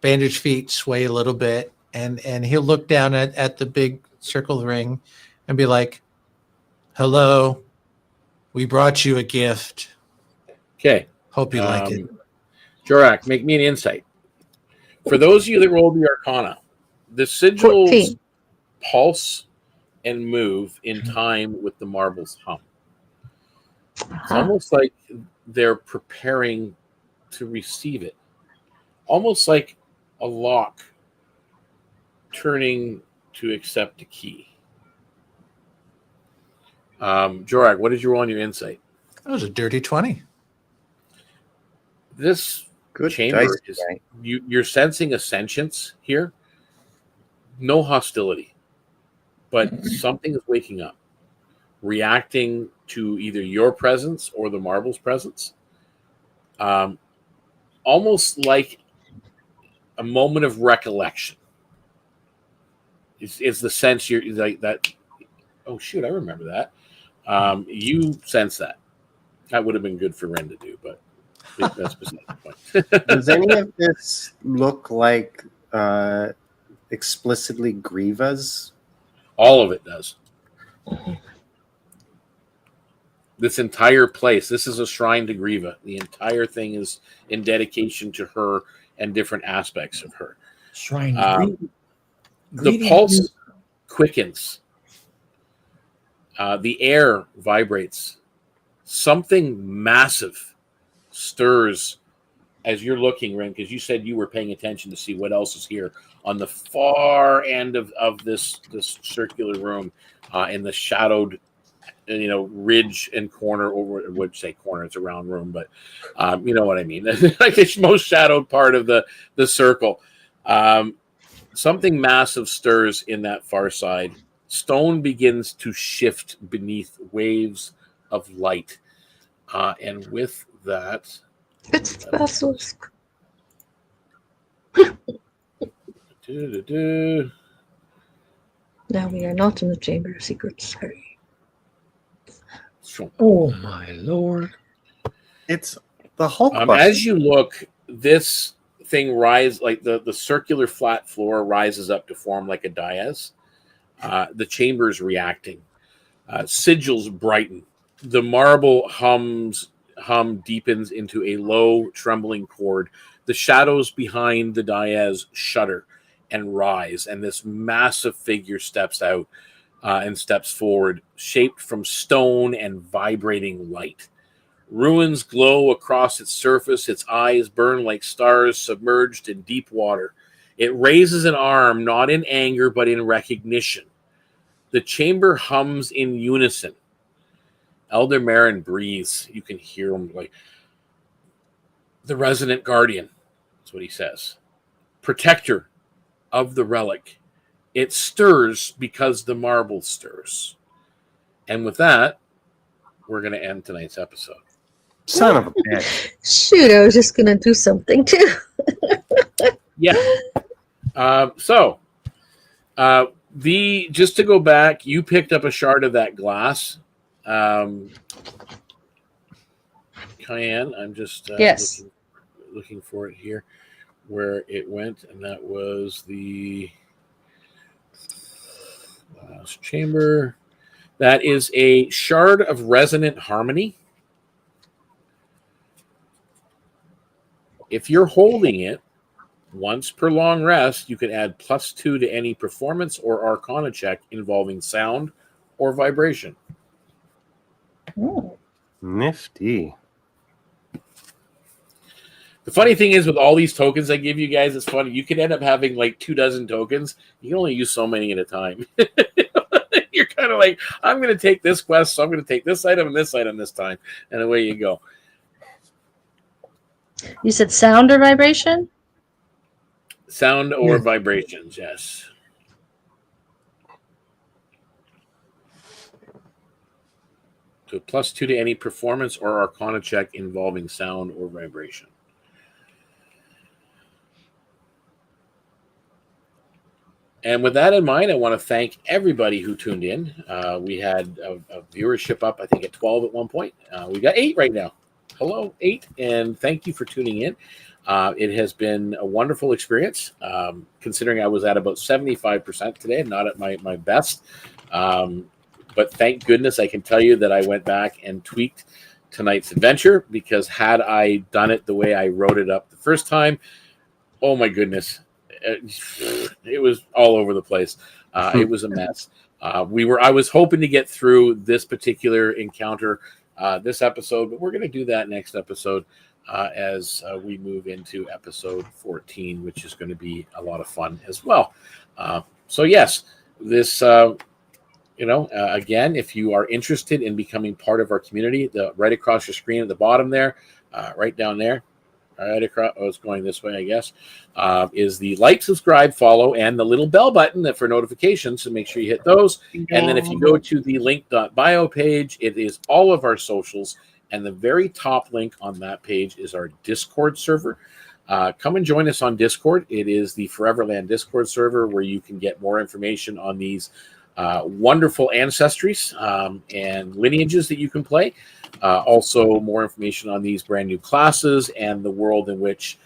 bandaged feet sway a little bit. And he'll look down at the big circle ring and be like, hello, we brought you a gift. Okay. Hope you like it. Jorak, make me an insight. For those of you that rolled the Arcana, the sigils 14. pulse and move in time with the marble's hum. It's almost like they're preparing to receive it. almost like a lock turning to accept a key. Jorak, what did you roll on your insight? That was a dirty 20. This Good chamber dice, is guy. you're sensing a sentience here. No hostility, but something is waking up, reacting to either your presence or the marble's presence. Almost like a moment of recollection. It's the sense you're like that. Oh shoot, I remember that. You sense that. That would have been good for Ren to do, but that's beside the point. Does any of this look like explicitly Griva's? All of it does. This entire place, this is a shrine to Griva. The entire thing is in dedication to her and different aspects of her. Shrine. The pulse quickens. The air vibrates. Something massive stirs as you're looking, Ren, because you said you were paying attention to see what else is here on the far end of this circular room, in the shadowed, ridge and corner, or I would say corner, it's a round room, but you know what I mean. Like the most shadowed part of the circle. Something massive stirs in that far side. Stone begins to shift beneath waves of light. And with that... It's the basilisk. Now we are not in the Chamber of Secrets. Hurry. Oh my lord. It's the Hulk. As you look, this thing rises, like the circular flat floor rises up to form like a dais. The chamber is reacting. Sigils brighten. The marble hum deepens into a low, trembling chord. The shadows behind the dais shudder and rise, and this massive figure steps out and steps forward, shaped from stone and vibrating light. Ruins glow across its surface. Its eyes burn like stars submerged in deep water. It raises an arm, not in anger, but in recognition. The chamber hums in unison. Elder Marin breathes. You can hear him like the resident guardian. That's what he says. Protector of the relic. It stirs because the marble stirs. And with that, we're going to end tonight's episode. Son of a bitch. Shoot, I was just going to do something too. Yeah. Just to go back, you picked up a shard of that glass. Cayenne, I'm just yes. looking for it here, where it went, and that was the last chamber. That is a shard of resonant harmony. If you're holding it, once per long rest, you can add +2 to any performance or arcana check involving sound or vibration. Oh. Nifty. The funny thing is, with all these tokens I give you guys, it's funny. You can end up having like 24 tokens. You can only use so many at a time. You're kind of like, I'm going to take this quest, so I'm going to take this item and this item this time. And away you go. You said sound or vibration? Sound or vibrations, yes. So +2 to any performance or arcana check involving sound or vibration. And with that in mind, I want to thank everybody who tuned in. We had a viewership up, I think, at 12 at one point. We got 8 right now. Hello, 8, and thank you for tuning in. It has been a wonderful experience, considering I was at about 75% today, not at my best. But thank goodness I can tell you that I went back and tweaked tonight's adventure, because had I done it the way I wrote it up the first time, oh my goodness, it was all over the place. It was a mess. I was hoping to get through this particular encounter this episode, but we're going to do that next episode. as we move into episode 14, which is going to be a lot of fun as well. So yes, this, again, if you are interested in becoming part of our community, right across your screen at the bottom there, right down there, right across, it's going this way, I guess, is the like, subscribe, follow, and the little bell button for notifications. So make sure you hit those. And then if you go to the link.bio page, it is all of our socials. And the very top link on that page is our Discord server. Come and join us on Discord. It is the Foreverland Discord server where you can get more information on these wonderful ancestries and lineages that you can play. Also, more information on these brand new classes and the world in which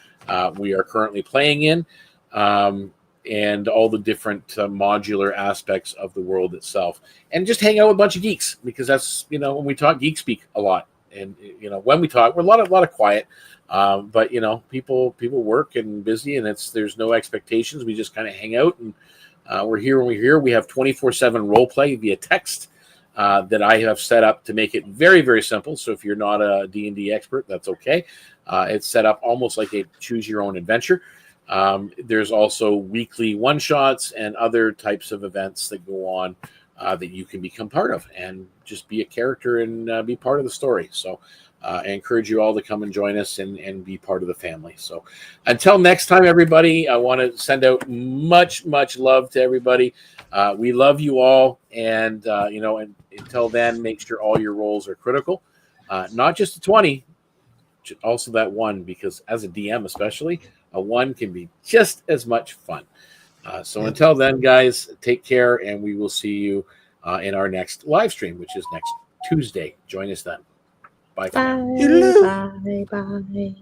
we are currently playing in, and all the different modular aspects of the world itself. And just hang out with a bunch of geeks, because that's, when we talk, geek speak a lot. And when we talk, we're a lot of quiet, but people work and busy, and there's no expectations. We just kind of hang out, and we're here when we're here. We have 24/7 role play via text that I have set up to make it very, very simple. So if you're not a D&D expert, that's okay. It's set up almost like a choose your own adventure. There's also weekly one shots and other types of events that go on that you can become part of and just be a character and be part of the story. So I encourage you all to come and join us and be part of the family. So until next time, everybody, I want to send out much, much love to everybody. We love you all. And, and until then, make sure all your rolls are critical. Not just a 20, also that 1, because as a DM especially, a 1 can be just as much fun. So until then, guys, take care, and we will see you in our next live stream, which is next Tuesday. Join us then. Bye for now. Bye. Bye. Bye.